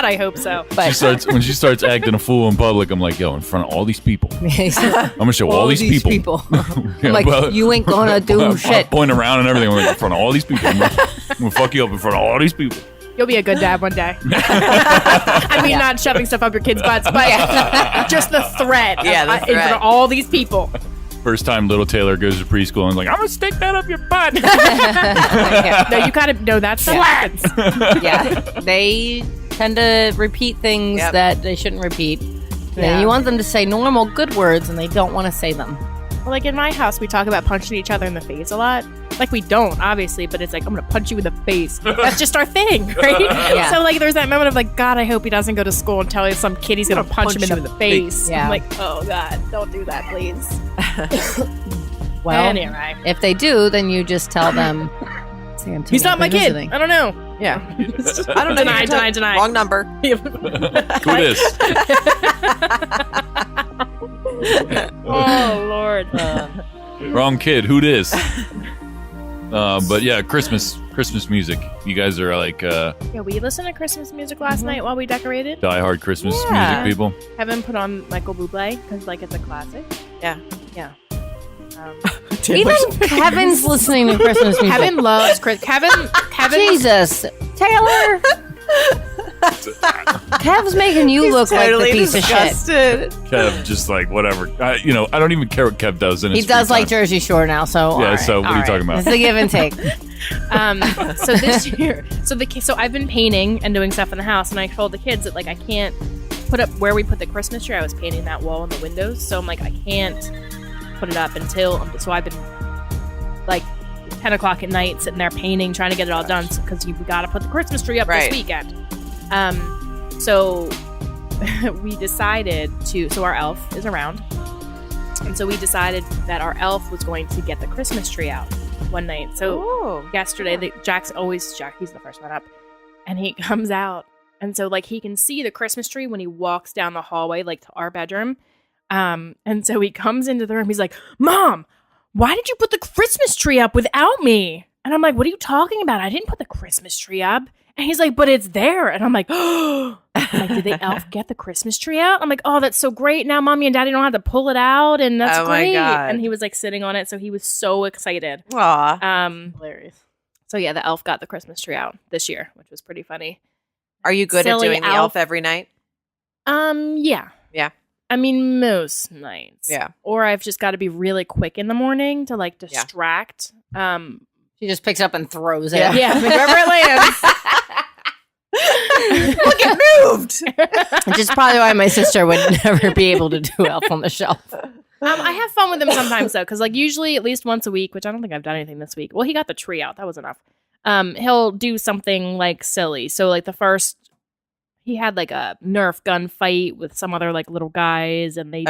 I hope so. But when she starts acting a fool in public, I'm like, yo, in front of all these people. I'm going to show all these people. I'm like, you ain't going to do shit. I'm pointing around and everything. I'm like, in front of all these people. I'm going to fuck you up in front of all these people. You'll be a good dad one day. I mean, not shoving stuff up your kids' butts, but just the threat. Yeah, the in front of all these people. First time little Taylor goes to preschool and is like, I'm going to stick that up your butt. No, you gotta know that's what happens. Yeah. They tend to repeat things that they shouldn't repeat. And you want them to say normal good words and they don't want to say them. Well, like in my house, we talk about punching each other in the face a lot. Like we don't, obviously, but it's like, I'm going to punch you in the face. That's just our thing, right? Yeah. So like there's that moment of like, God, I hope he doesn't go to school and tell you some kid he's going to punch him in the face. Yeah. I'm like, oh God, don't do that, please. Well, anyway. If they do, then you just tell them, he's not my kid. I don't know. Yeah. I don't know. Deny. Wrong number. Who this? Oh, Lord. Wrong kid. Who this? But yeah, Christmas music. You guys are like yeah, we listened to Christmas music last night while we decorated. Die-hard Christmas music people. Kevin put on Michael Bublé because like it's a classic. Yeah. Even Kevin's listening to Christmas music. Kevin loves Kevin. Jesus, Taylor. Kev's making you look totally like the piece disgusted. of shit. Kev, just like whatever. I don't even care what Kev does in his He does free like time. Jersey Shore now, so Yeah. So what are you talking about? It's a give and take. So this year, so I've been painting and doing stuff in the house, and I told the kids that like I can't put up where we put the Christmas tree. I was painting that wall and the windows, so I'm like I can't put it up until. So I've been like 10 o'clock at night sitting there painting, trying to get it all done because we got to put the Christmas tree up this weekend. So we decided so our elf is around, and so we decided that our elf was going to get the Christmas tree out one night. So yesterday, Jack's he's the first one up, and he comes out, and so like he can see the Christmas tree when he walks down the hallway, like to our bedroom. And so he comes into the room. He's like, "Mom, why did you put the Christmas tree up without me?" And I'm like, "What are you talking about? I didn't put the Christmas tree up." And he's like, "But it's there." And I'm like, "Oh." I'm like, did the elf get the Christmas tree out? I'm like, "Oh, that's so great. Now Mommy and Daddy don't have to pull it out. And that's great." And he was like sitting on it. So he was so excited. Aw. Hilarious. So yeah, the elf got the Christmas tree out this year, which was pretty funny. Are you good Silly at doing the elf every night? Yeah. Yeah. I mean, most nights. Yeah. Or I've just got to be really quick in the morning to like distract. She just picks up and throws it. Yeah. Wherever it lands. Look, it moved. Which is probably why my sister would never be able to do Elf on the Shelf. I have fun with him sometimes though, because like usually at least once a week, which I don't think I've done anything this week. Well, he got the tree out. That was enough. He'll do something like silly. So like he had like a Nerf gun fight with some other like little guys, and he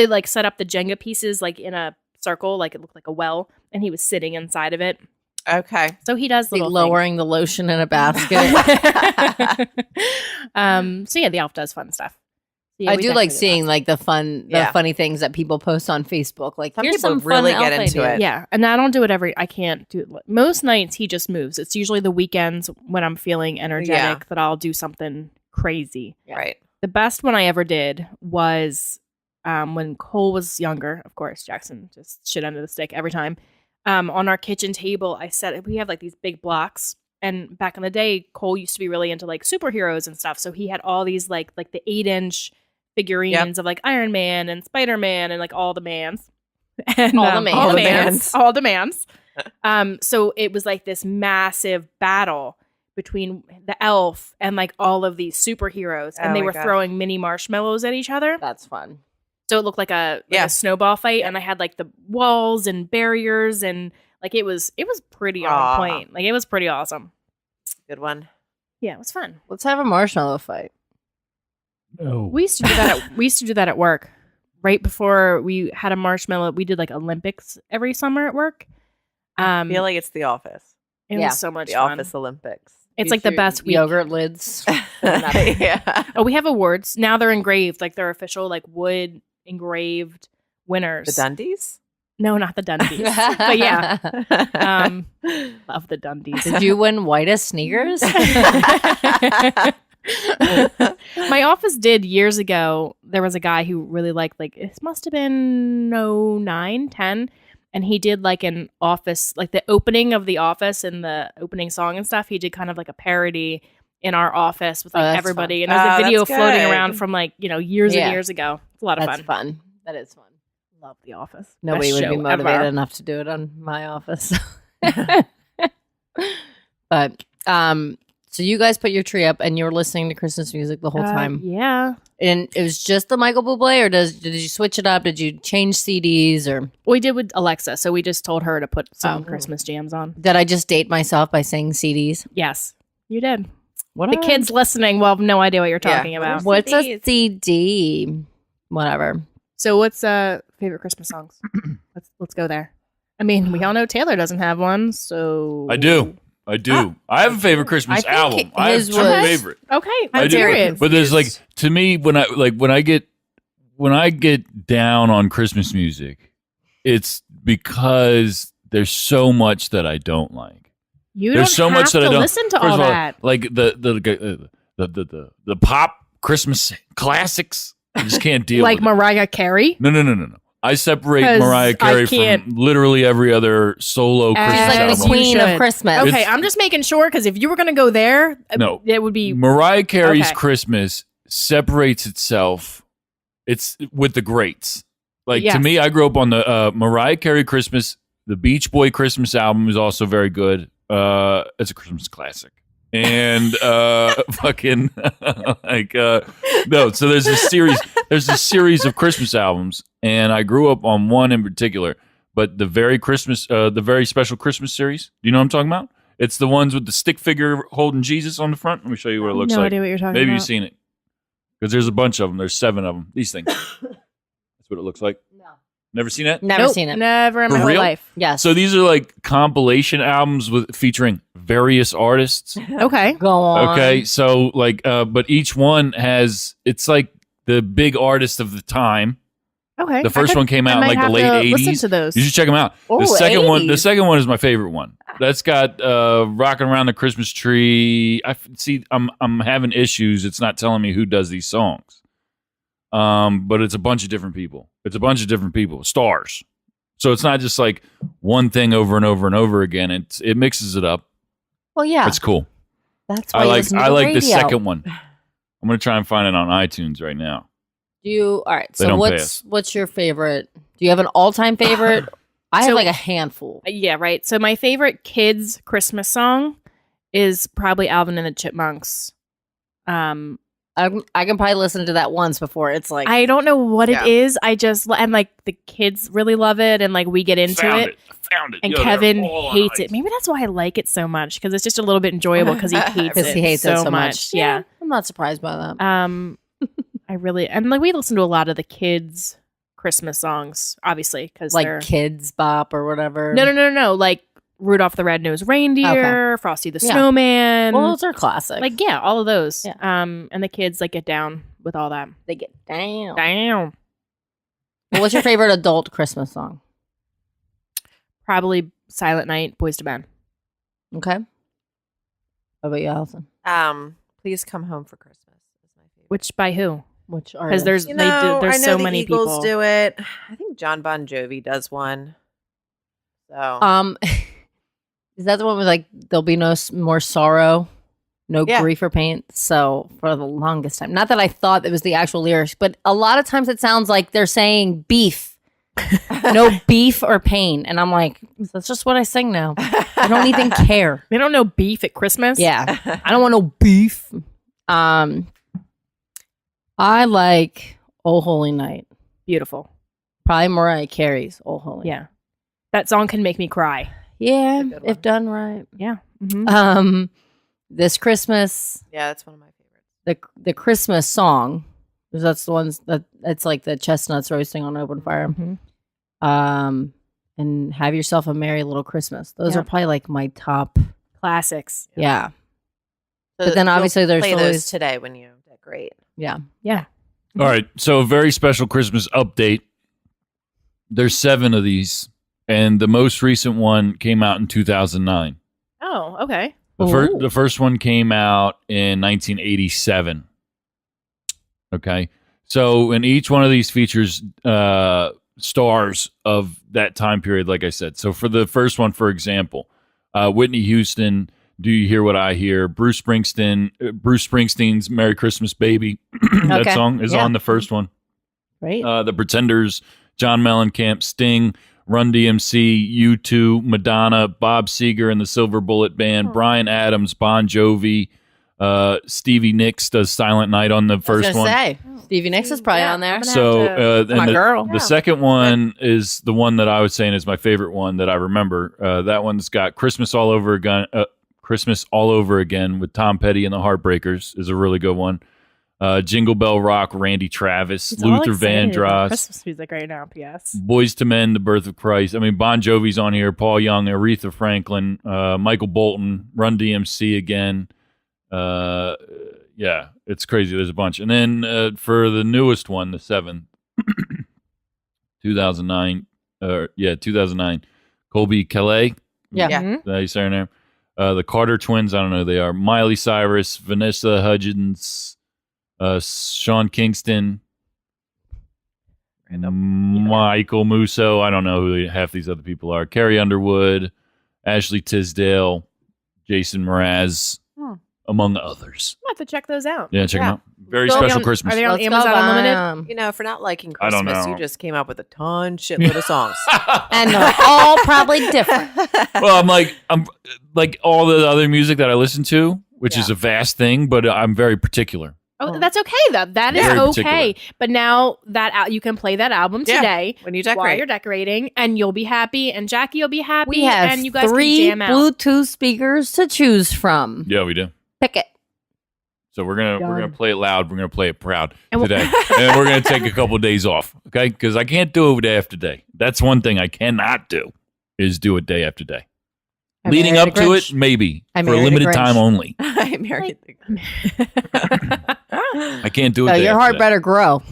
like set up the Jenga pieces like in a circle, like it looked like a well, and he was sitting inside of it. Okay. So he does little lowering the lotion in a basket. So yeah, the elf does fun stuff. Yeah, I do like seeing like the funny things that people post on Facebook. Like, here's some really get into it. Yeah, and I don't do it I can't do it. Most nights he just moves. It's usually the weekends when I'm feeling energetic that I'll do something crazy. Yeah. Right. The best one I ever did was when Cole was younger. Of course, Jackson just shit under the stick every time. On our kitchen table, we have like these big blocks. And back in the day, Cole used to be really into like superheroes and stuff. So he had all these like the 8-inch figurines of like Iron Man and Spider-Man and like all the mans. And, all the mans. So it was like this massive battle between the elf and like all of these superheroes. And they were throwing mini marshmallows at each other. That's fun. So it looked like a snowball fight. And I had like the walls and barriers and like it was pretty on point. Like it was pretty awesome. Good one. Yeah, it was fun. Let's have a marshmallow fight. No. We used to do that at work. Right before we had a marshmallow, we did like Olympics every summer at work. I feel like it's The Office. It was so much The fun. Office Olympics. It's like the best week. Yogurt lids. Yeah. Oh, we have awards. Now they're engraved. Like they're official like wood engraved winners. The Dundies? No, not the Dundies. But yeah. Love the Dundies. Did you win whitest sneakers? My office did years ago. There was a guy who really liked like it must have been 9, 10. And he did like an office, like the opening of The Office and the opening song and stuff. He did kind of like a parody in our office with like everybody. Fun. And there's a video floating around from like, years and years ago. It's a lot of That's fun. That is fun. Love The Office. Nobody Best would be show motivated ever. enough to do it on my office. But so you guys put your tree up and you were listening to Christmas music the whole time. Yeah. And it was just the Michael Bublé, or did you switch it up? Did you change CDs or? We did with Alexa, so we just told her to put some Christmas jams on. Did I just date myself by saying CDs? Yes, you did. The kids listening will have no idea what you're talking about. What's a CD? Whatever. So what's favorite Christmas songs? Let's go there. I mean, we all know Taylor doesn't have one, so I do. I have a favorite Christmas album. I have two favorite. Okay, I do. But there's like, to me, when I get down on Christmas music, it's because there's so much that I don't like. There's so much that I don't listen to. All that, like the pop Christmas classics. I just can't deal like with Mariah Carey. No. I separate Mariah Carey from literally every other solo Christmas She's like album. the queen of Christmas. Okay, I'm just making sure because if you were going to go there, no, it would be Mariah Carey's Christmas separates itself. It's with the greats. Like to me, I grew up on the Mariah Carey Christmas. The Beach Boy Christmas album is also very good. It's a Christmas classic. And fucking no, so there's a series of Christmas albums, and I grew up on one in particular, but the very special Christmas series. Do you know what I'm talking about? It's the ones with the stick figure holding Jesus on the front. Let me show you what it looks like. No idea what you're talking about. Maybe you've seen it. Because there's a bunch of them. There's 7 of them. These things. That's what it looks like. No. Never seen it? Never seen it. Never in my whole life. Yes. So these are like compilation albums featuring various artists. Okay. Go on. Okay. So like, but each one it's like the big artist of the time. Okay. The first one came out in like the late 80s. Listen to those. You should check them out. The second one is my favorite one. That's got Rocking Around the Christmas Tree. I'm having issues. It's not telling me who does these songs. But it's a bunch of different people. Stars. So it's not just like one thing over and over and over again. It mixes it up. Well, yeah. It's cool. That's why I like the second one. I'm going to try and find it on iTunes right now. All right. So what's your favorite? Do you have an all-time favorite? I have like a handful. Yeah, right. So my favorite kids Christmas song is probably Alvin and the Chipmunks. I can probably listen to that once before it's like I don't know what it is. And like the kids really love it, and like we get into Found it. Found it. And Kevin hates it. Maybe that's why I like it so much, because it's just a little bit enjoyable because he hates it. He hates it so much. Yeah, I'm not surprised by that. I really and like we listen to a lot of the kids Christmas songs, obviously, because like Kids Bop or whatever. No, like Rudolph the Red-Nosed Reindeer, Frosty the Snowman. Well, those are classic. Like, yeah, all of those. Yeah. And the kids like get down with all that. They get down. Damn. Well, what's your favorite adult Christmas song? Probably Silent Night, Boys to Men. Okay. How about you, Allison? Please Come Home for Christmas is my favorite. Which by who? Which are Because there's I know so the many Eagles people do it. I think John Bon Jovi does one. So is that the one with like there'll be no more sorrow, no Yeah. grief or pain? So for the longest time, not that I thought it was the actual lyrics, but a lot of times it sounds like they're saying beef, no beef or pain, and I'm like, that's just what I sing now. I don't even care. They don't know beef at Christmas. Yeah, I don't want no beef. I like "Oh Holy Night." Beautiful. Probably Mariah Carey's "Oh Holy." Yeah. That song can make me cry. Yeah, That's a good if one. done right. Yeah. Mm-hmm. This Christmas, yeah, that's one of my favorites. the Christmas song, because that's the ones that's like the chestnuts roasting on open fire. Mhm. And Have Yourself a Merry Little Christmas. Those Yeah. are probably like my top. Classics. Yeah. So But then you'll obviously there's play always- those today when you decorate. Yeah. Yeah. All right. So a very special Christmas update. There's 7 of these, and the most recent one came out in 2009. Oh, okay. Ooh. The first one came out in 1987. Okay. So, and each one of these features stars of that time period, like I said. So for the first one, for example, Whitney Houston, Do You Hear What I Hear? Bruce Springsteen's Merry Christmas Baby. That Okay. song is Yeah. on the first one. Right. The Pretenders, John Mellencamp, Sting, Run DMC, U2, Madonna, Bob Seger and the Silver Bullet Band, Bryan Adams, Bon Jovi, Stevie Nicks does Silent Night on the I was first gonna one. say Stevie Nicks is probably Yeah, on there. I'm gonna So, have and My girl. the second one is the one that I was saying is my favorite one that I remember. That one's got Christmas All Over Again. Christmas All Over Again with Tom Petty and the Heartbreakers is a really good one. Jingle Bell Rock, Randy Travis, It's all Luther excited about Vandross, Christmas music right now. P.S. Boys to Men, The Birth of Christ. I mean, Bon Jovi's on here, Paul Young, Aretha Franklin, Michael Bolton, Run DMC again. Yeah, it's crazy. There's a bunch. And then for the newest one, the 7th, 2009, 2009, Colby Calais. Yeah. Yeah. Mhm. Is that how you say her name? The Carter Twins, I don't know who they are. Miley Cyrus, Vanessa Hudgens, Sean Kingston, Michael Musso. I don't know who half these other people are. Carrie Underwood, Ashley Tisdale, Jason Mraz, among others. I'll have to check those out. Yeah, check them out. Very So special on- Christmas. Are they on Let's go Amazon buy Unlimited? 'em. You know, for not liking I don't Christmas, know. you just came up with a shitload of songs. And they're all probably different. Well, I'm like all the other music that I listen to, which is Yeah. a vast thing, but I'm very particular. Oh, that's okay though. That is Very okay. particular. But now that you can play that album Yeah, today when you while decorate. you're decorating, and you'll be happy, and Jackie will be happy, We have and you guys 3 can jam out. Bluetooth speakers to choose from. Yeah, we do. Pick it. So we're gonna Done. play it loud. We're gonna play it proud And we'll- today, and we're gonna take a couple days off, okay? Because I can't do it day after day. That's one thing I cannot do is do it day after day. I Leading married up a to Grinch. it, maybe I for a married a limited Grinch. time only. I married I can't do it. So day your after heart day. better grow.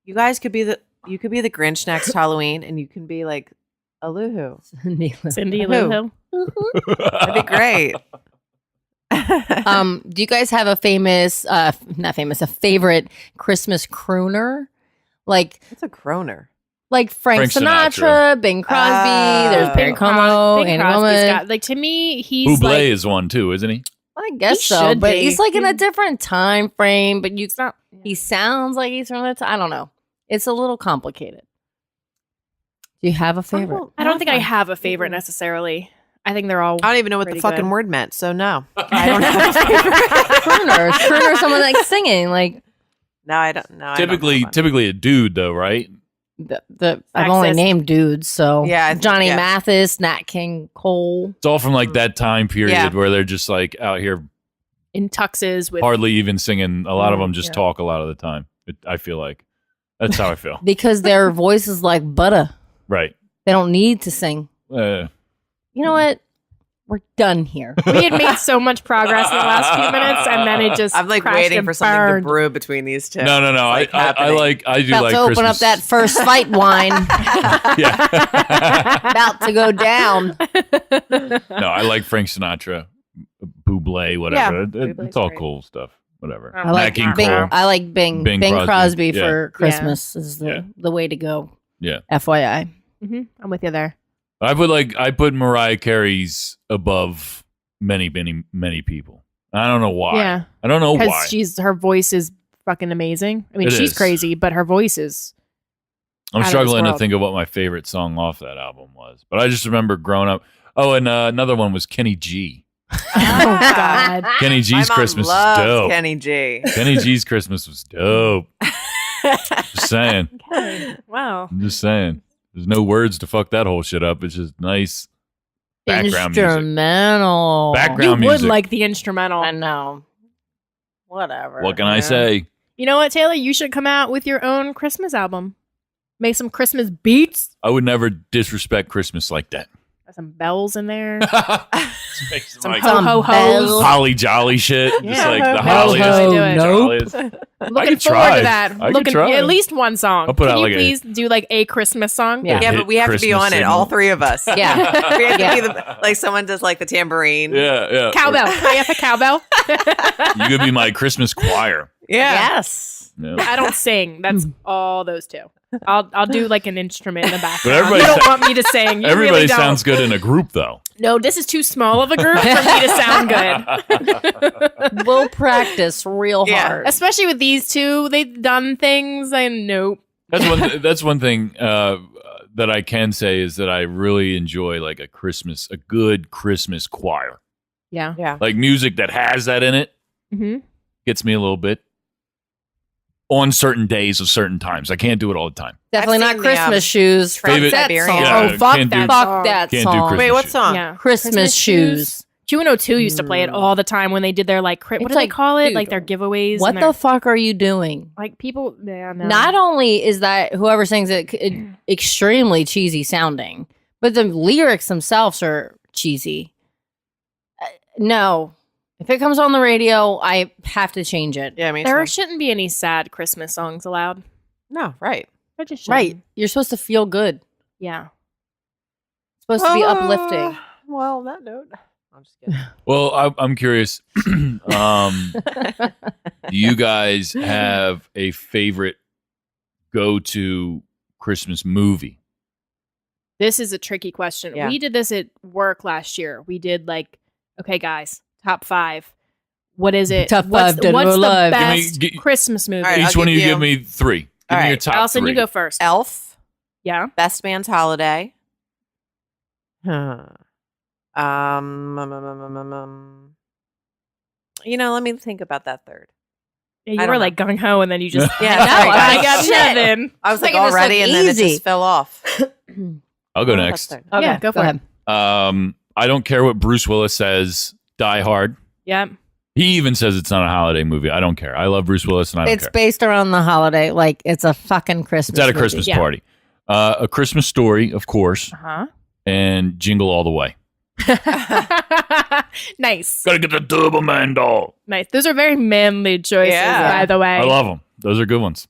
You guys could be the Grinch next Halloween, and you can be like a Luhu. Cindy Who? Lou That'd be great. Do you guys have a a favorite Christmas crooner? Like What's a croner? Frank Frank Sinatra, Sinatra. Bing Crosby, there's Bing Barry Como, Annie Woman. Like to me, he's Bublé like is one too, isn't he? I guess He so, should but be. he's like in a different time frame. But it's not. he sounds like he's from that time. I don't know. It's a little complicated. Do you have a favorite? I don't think I have a favorite necessarily. I think they're all. I don't even know what the Pretty fucking good. word meant, so no. I don't have a favorite. Crooner, crooner, someone like singing, like No, I don't know. Typically a dude though, right? the I've only Sexist. named dudes, so Yeah, I think- Johnny yeah. Mathis, Nat King Cole. It's all from like that time period Yeah. where they're just like out here in tuxes with hardly even singing. A lot of them just Yeah. talk a lot of the time. I feel like that's how I feel. Because their voice is like butter. Right. They don't need to sing. Uh, You know what? we're done here. We had made so much progress in the last few minutes, and then it just I'm like crashed waiting and for something burned. to brew between these two. No. I do About like to open Christmas. up that first fight wine. Yeah. About to go down. No, I like Frank Sinatra, Bublé, whatever. Bublé's It's all great. cool stuff. Whatever. I I like Nat King Bing. Cole. I like Bing. Bing Bing Crosby. Crosby Yeah. for Christmas is Yeah. the way to go. Yeah. FYI. I'm with you there. I put Mariah Carey's above many people. I don't know why. Yeah. I don't know why. Because her voice is fucking amazing. I mean, It she's is. crazy, but her voice is. I'm out of this struggling to world. think of what my favorite song off that album was. But I just remember growing up. Oh, and another one was Kenny G. Oh God. Kenny My G's mom Christmas is loves dope. Kenny G. Kenny G's Christmas was dope. Just saying. Okay. Wow. I'm just saying. There's no words to fuck that whole shit up. It's just nice background music. Instrumental. Background You would music. like the instrumental. I know. Whatever. What can I say? You know what, Taylor? You should come out with your own Christmas album. Make some Christmas beats. I would never disrespect Christmas like that. Got some bells in there. Make some, Some like, ho ho bells. hos. holly jolly shit. Just Yeah. like the Ho, holliest. ho, do it. jolliest. Looking could forward try. to that. I could Looking try. at least one song. I'll put Can out you like a- please do like a Christmas song? Yeah. Yeah, Hit but we have to be Christmas on it, signal. all three of us. Yeah. We have to Yeah. be like someone does like the tambourine. Yeah. Cowbell. I have a cowbell. You could be my Christmas choir. Yeah. Yes. Yeah. I don't sing. That's all those two. I'll do like an instrument in the background. everybody You don't sa- want me to sing. You Everybody really don't. sounds good in a group, though. No, this is too small of a group for me to sound good. We'll practice real Yeah. hard. Especially with these two, they've done things and nope. That's one thing that I can say is that I really enjoy like a good Christmas choir, Yeah. Yeah. like music that has that in it. Mm-hmm. Gets me a little bit on certain days of certain times. I can't do it all the time. Definitely I've not seen the, Christmas shoes. Fuck Favorite- that Siberian. song. Yeah, Oh, fuck can't that do- song. Fuck that Can't do song. Christmas Wait, what shoes. song? Yeah. Christmas shoes. Q102 used to play it all the time when they did their like, what do It's they like, call it? dude, Like their giveaways. What and the their, fuck are you doing? like people, yeah, no. Not only is that whoever sings it extremely cheesy sounding, but the lyrics themselves are cheesy. No. If it comes on the radio, I have to change it. Yeah, me There too. shouldn't be any sad Christmas songs allowed. No, right. There just Right. shouldn't. You're supposed to feel good. Yeah. It's supposed to be uplifting. Well, on that note, I'm just kidding. Well, I'm curious. Do you guys have a favorite go-to Christmas movie? This is a tricky question. Yeah. We did this at work last year. We did like, okay, guys, top 5. What is it? Top what's 5 Dead or what's the Alive. best Give me- Christmas movie? All right, Each I'll one of give you you- give me 3. Give All me your right. top Allison, 3. you go first. Elf, Yeah. Best Man's Holiday. Huh. You know, let me think about that third. Yeah, you I were don't like gung ho, and then you just Yeah, no, that's right. I got Shit. nothing. I was like Making this already, look and then it easy. just fell off. I'll go Oh, next. that's third. Okay, Yeah, go for it. ahead. I don't care what Bruce Willis says. Die Hard. Yeah. He even says it's not a holiday movie. I don't care. I love Bruce Willis, and I don't It's care. based around the holiday. Like, it's a fucking Christmas It's at a movie. Christmas Yeah. party. A Christmas Story, of course, Uh and Jingle All the Way. huh. Nice. Gotta get the Doberman doll. Nice. Those are very manly choices, Yeah. by the way. I love them. Those are good ones.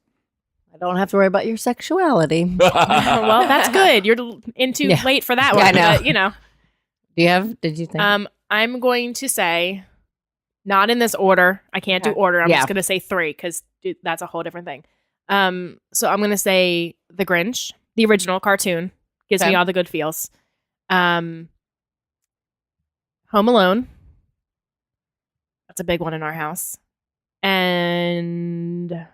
I don't have to worry about your sexuality. Well, that's good. You're in too Yeah. late for that Yeah, one. I know. But, you know. Did you think? I'm going to say, not in this order. I can't do Okay. order. I'm Yeah. just going to say 3 because that's a whole different thing. So I'm going to say The Grinch, the original cartoon, gives Okay. me all the good feels. Home Alone, that's a big one in our house, and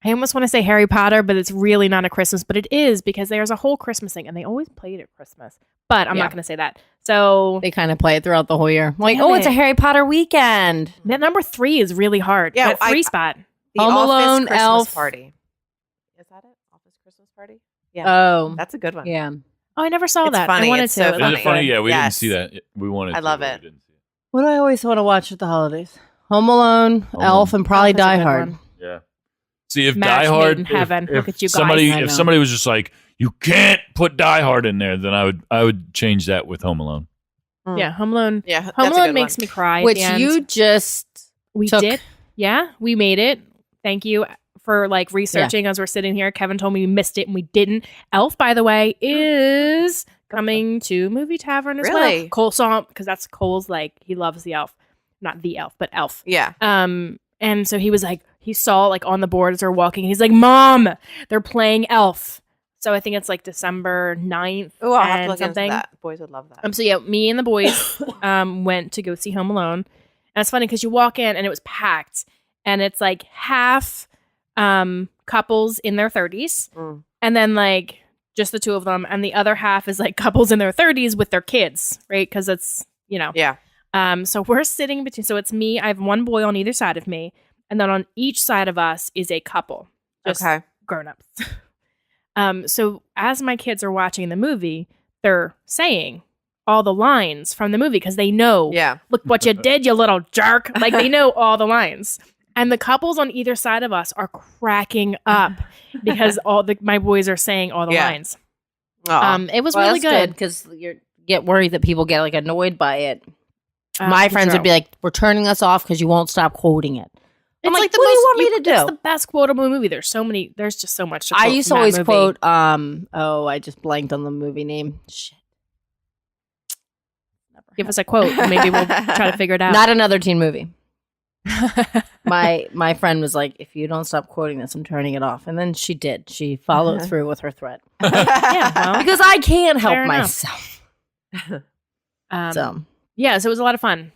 I almost want to say Harry Potter, but it's really not a Christmas, but it is because there's a whole Christmas thing, and they always play it at Christmas. But I'm Yeah. not going to say that. So They kind of play it throughout the whole year. Like, Damn oh, it's a it. Harry Potter weekend. that number 3 is really hard. Yeah, that 3 spot. The Home Office Alone, Christmas Elf. Party. Is that it? Office Christmas Party? Yeah. Oh, That's a good one. yeah. Oh, I never saw It's that. funny. I wanted It's to. so Is funny. it funny? Yeah, we didn't Yes. see that. We wanted I to, love but it. we didn't see it. What do I always want to watch at the holidays? Home Alone, Home Elf, Alone. and probably Elf is a Die good Hard. one. Yeah. See, if match Die Hard, made in heaven. Look at you guys. if somebody was just like, you can't put Die Hard in there, then I would change that with Home Alone. Yeah, Home Alone. Yeah, Home Alone makes me cry. Which you just did. Yeah, we made it. Thank you for like researching as we're sitting here. Kevin told me we missed it and we didn't. Elf, by the way, is coming to Movie Tavern as well. Cole saw him because that's Cole's like he loves the Elf, not the Elf, but Elf. Yeah. And so he was like he saw like on the board as they're walking. And he's like, "Mom, they're playing Elf." So I think it's like December 9th. Oh, I'll have to look into that. The boys would love that. So yeah, me and the boys went to go see Home Alone. And it's funny because you walk in and it was packed. And it's like half couples in their 30s. And then like just the two of them. And the other half is like couples in their 30s with their kids, right? Because it's, you know. Yeah. So we're sitting between. So it's me. I have one boy on either side of me. And then on each side of us is a couple. Just grown-ups. So as my kids are watching the movie, they're saying all the lines from the movie because they know, look what you did, you little jerk. Like they know all the lines. And the couples on either side of us are cracking up because my boys are saying all the lines. It was really good because you get worried that people get like annoyed by it. My friends would be like, "We're turning us off because you won't stop quoting it." It's like, what do you want me to do? It's the best quotable movie. There's just so much to quote. I used to always quote, I just blanked on the movie name. Shit. Give us a quote. Maybe we'll try to figure it out. Not another teen movie. My friend was like, if you don't stop quoting this, I'm turning it off. And then she did. She followed through with her threat. Because I can't help myself. So it was a lot of fun.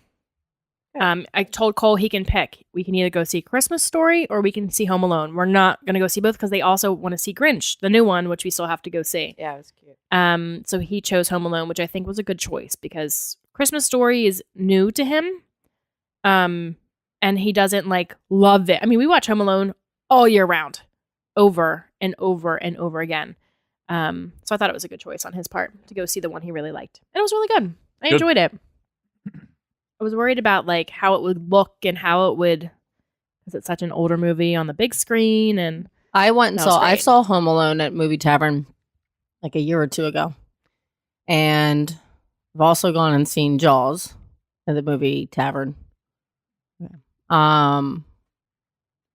I told Cole he can pick. We can either go see Christmas Story or we can see Home Alone. We're not going to go see both because they also want to see Grinch, the new one, which we still have to go see. Yeah, it was cute. So he chose Home Alone, which I think was a good choice because Christmas Story is new to him. And he doesn't like love it. I mean, we watch Home Alone all year round, over and over and over again. So I thought it was a good choice on his part to go see the one he really liked. And it was really good. I enjoyed it. I was worried about like how it would look and how it would, because it's such an older movie on the big screen. And I saw Home Alone at Movie Tavern like a year or two ago, and I've also gone and seen Jaws at the Movie Tavern.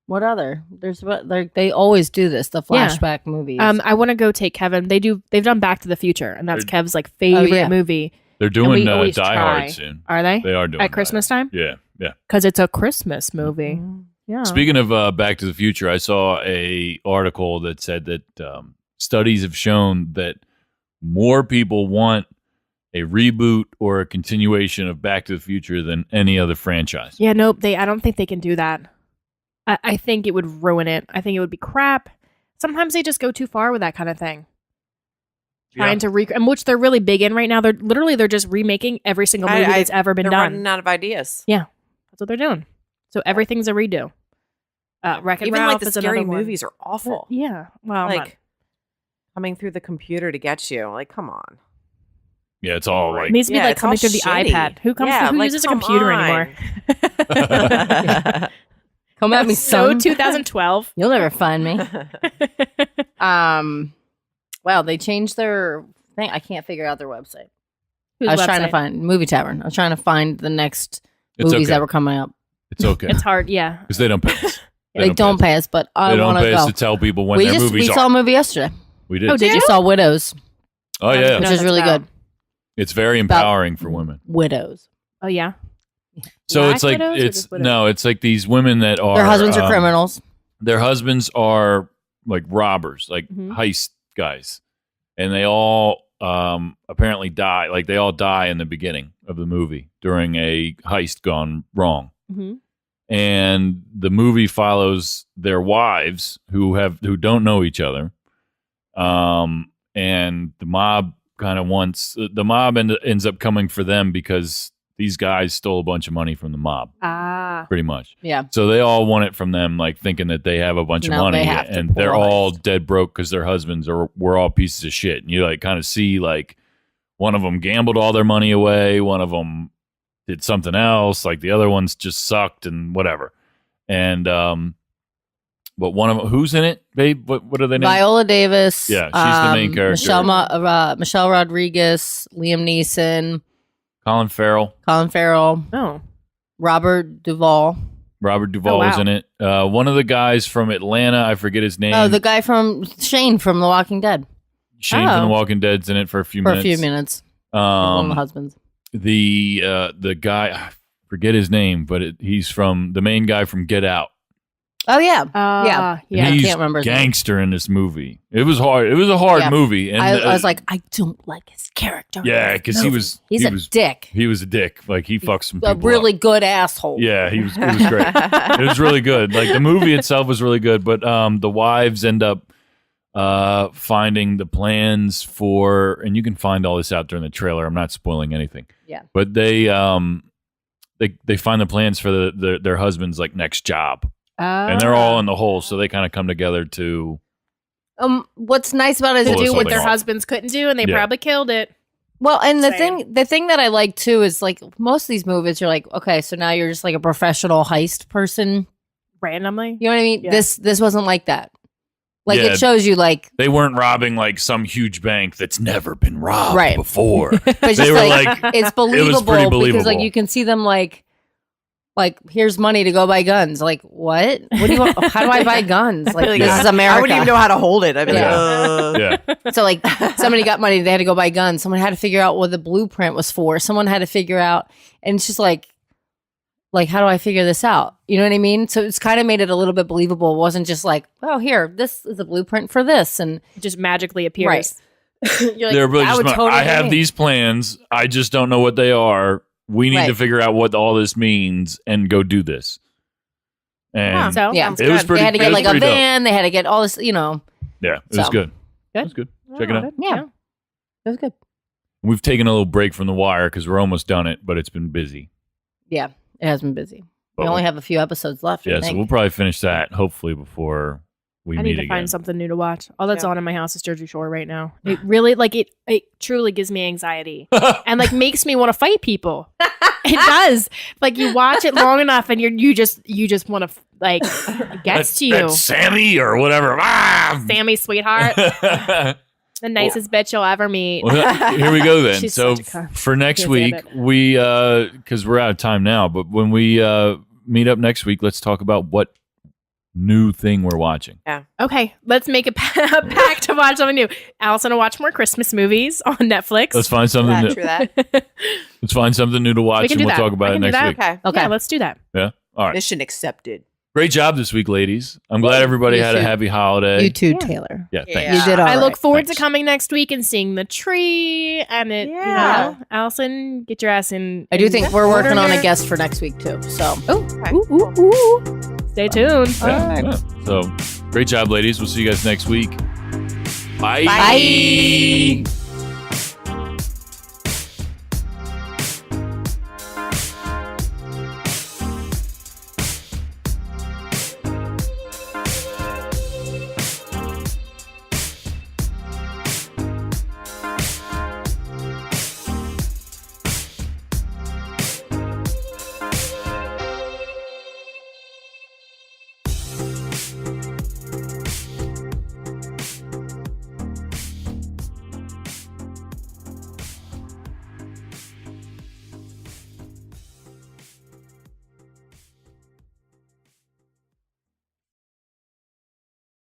What other? They always do this, the flashback movies. I want to go take Kevin. They've done Back to the Future, and that's Kev's like favorite movie. They're doing Die Hard soon. Are they? They are doing at Christmas time. Yeah. Because it's a Christmas movie. Mm-hmm. Yeah. Speaking of Back to the Future, I saw a article that said that studies have shown that more people want a reboot or a continuation of Back to the Future than any other franchise. Yeah, nope. I don't think they can do that. I think it would ruin it. I think it would be crap. Sometimes they just go too far with that kind of thing. Trying to and which they're really big in right now. They're just remaking every single movie that's ever been done. They're running out of ideas. Yeah, that's what they're doing. So everything's a redo. Wreck-It Even Ralph like the is scary another movies are awful. Yeah, well, like coming through the computer to get you. Like, come on. Yeah, it's all like it needs to be like coming through the iPad. Who uses a computer anymore? Come at me, so 2012. You'll never find me. Wow, they changed their thing. I can't figure out their website. I was trying to find Movie Tavern. I was trying to find the next movies that were coming up. It's okay. It's hard, yeah. Because they don't pay us. They don't pay us, but I want to go. They don't pay us to tell people when their movies are. We saw a movie yesterday. We did. Oh, did you? Saw Widows. Oh, yeah. Which is really good. It's very empowering for women. Widows. Oh, yeah. So it's like, it's like these women that are. Their husbands are criminals. Their husbands are like robbers, like heist guys. And they all apparently die. Like they all die in the beginning of the movie during a heist gone wrong. Mm-hmm. And the movie follows their wives who don't know each other. And the mob ends up coming for them because these guys stole a bunch of money from the mob. Pretty much. Yeah. So they all want it from them, like thinking that they have a bunch of money, and they're all dead broke because their husbands were all pieces of shit. And you like kind of see like one of them gambled all their money away, one of them did something else, like the other ones just sucked and whatever. And But one of them, who's in it, babe? What are they named? Viola Davis. Yeah, she's the main character. Michelle Rodriguez, Liam Neeson, Colin Farrell. Oh. Robert Duvall. Was in it. One of the guys from Atlanta, I forget his name. Oh, the guy from Shane from The Walking Dead. Shane from The Walking Dead's in it for a few minutes. One of the husbands. The guy, I forget his name, but he's from the main guy from Get Out. Oh yeah, yeah. I can't remember. His gangster in this movie. It was hard. It was a hard movie, and I was like, I don't like his character. Yeah, because he's a dick. He was a dick. Like he fucks some people. A really up. Good asshole. Yeah, it was great. It was really good. Like the movie itself was really good, but the wives end up finding the plans for, and you can find all this out during the trailer. I'm not spoiling anything. Yeah, but they find the plans for their husband's like next job. And they're all in the hole, so they kind of come together to. What's nice about it is to do what their husbands couldn't do, and they probably killed it. Well, and the thing that I like too is like most of these movies, you're like, okay, so now you're just like a professional heist person, randomly. You know what I mean? Yeah. This wasn't like that. Like it shows you like they weren't robbing like some huge bank that's never been robbed before. But they were like it's believable, it was pretty believable because like you can see them like here's money to go buy guns. Like what? What do you want? How do I buy guns? Like this is America. I wouldn't even know how to hold it. I'd be like, So like somebody got money, they had to go buy guns. Someone had to figure out what the blueprint was for. Someone had to figure out, and it's just like how do I figure this out? You know what I mean? So it's kind of made it a little bit believable. It wasn't just like, oh, here, this is a blueprint for this, and it just magically appears. Right. You're like, they're really just I have these plans. I just don't know what they are. We need to figure out what all this means and go do this. And it was pretty. They had to get like a van. They had to get all this. You know. Yeah, it was good. It was good. Check it out. Yeah, it was good. We've taken a little break from The Wire because we're almost done it, but it's been busy. Yeah. It has been busy. We only have a few episodes left. Yeah, so we'll probably finish that hopefully before we meet again. I need to find something new to watch. All that's on in my house is Jersey Shore right now. It really it truly gives me anxiety and like makes me want to fight people. It does. Like you watch it long enough and you just want to like it gets to you. That's Sammy or whatever. Sammy, sweetheart. The nicest bitch you'll ever meet. Well, here we go then. So for next week, we because we're out of time now, but when we meet up next week, let's talk about what new thing we're watching. Yeah. Okay, let's make a pact to watch something new. Allison will watch more Christmas movies on Netflix. Let's find something new. True that. Let's find something new to watch, and we'll talk about it next week. Okay, yeah, let's do that. Yeah. All right. Mission accepted. Great job this week, ladies. I'm glad everybody had a happy holiday. You too, Taylor. Yeah, thanks. You did all I look forward to coming next week and seeing the tree and it. You know, Allison, get your ass in. I do think we're working on a guest for next week too. So, stay tuned. Yeah. So, great job, ladies. We'll see you guys next week. Bye. Bye.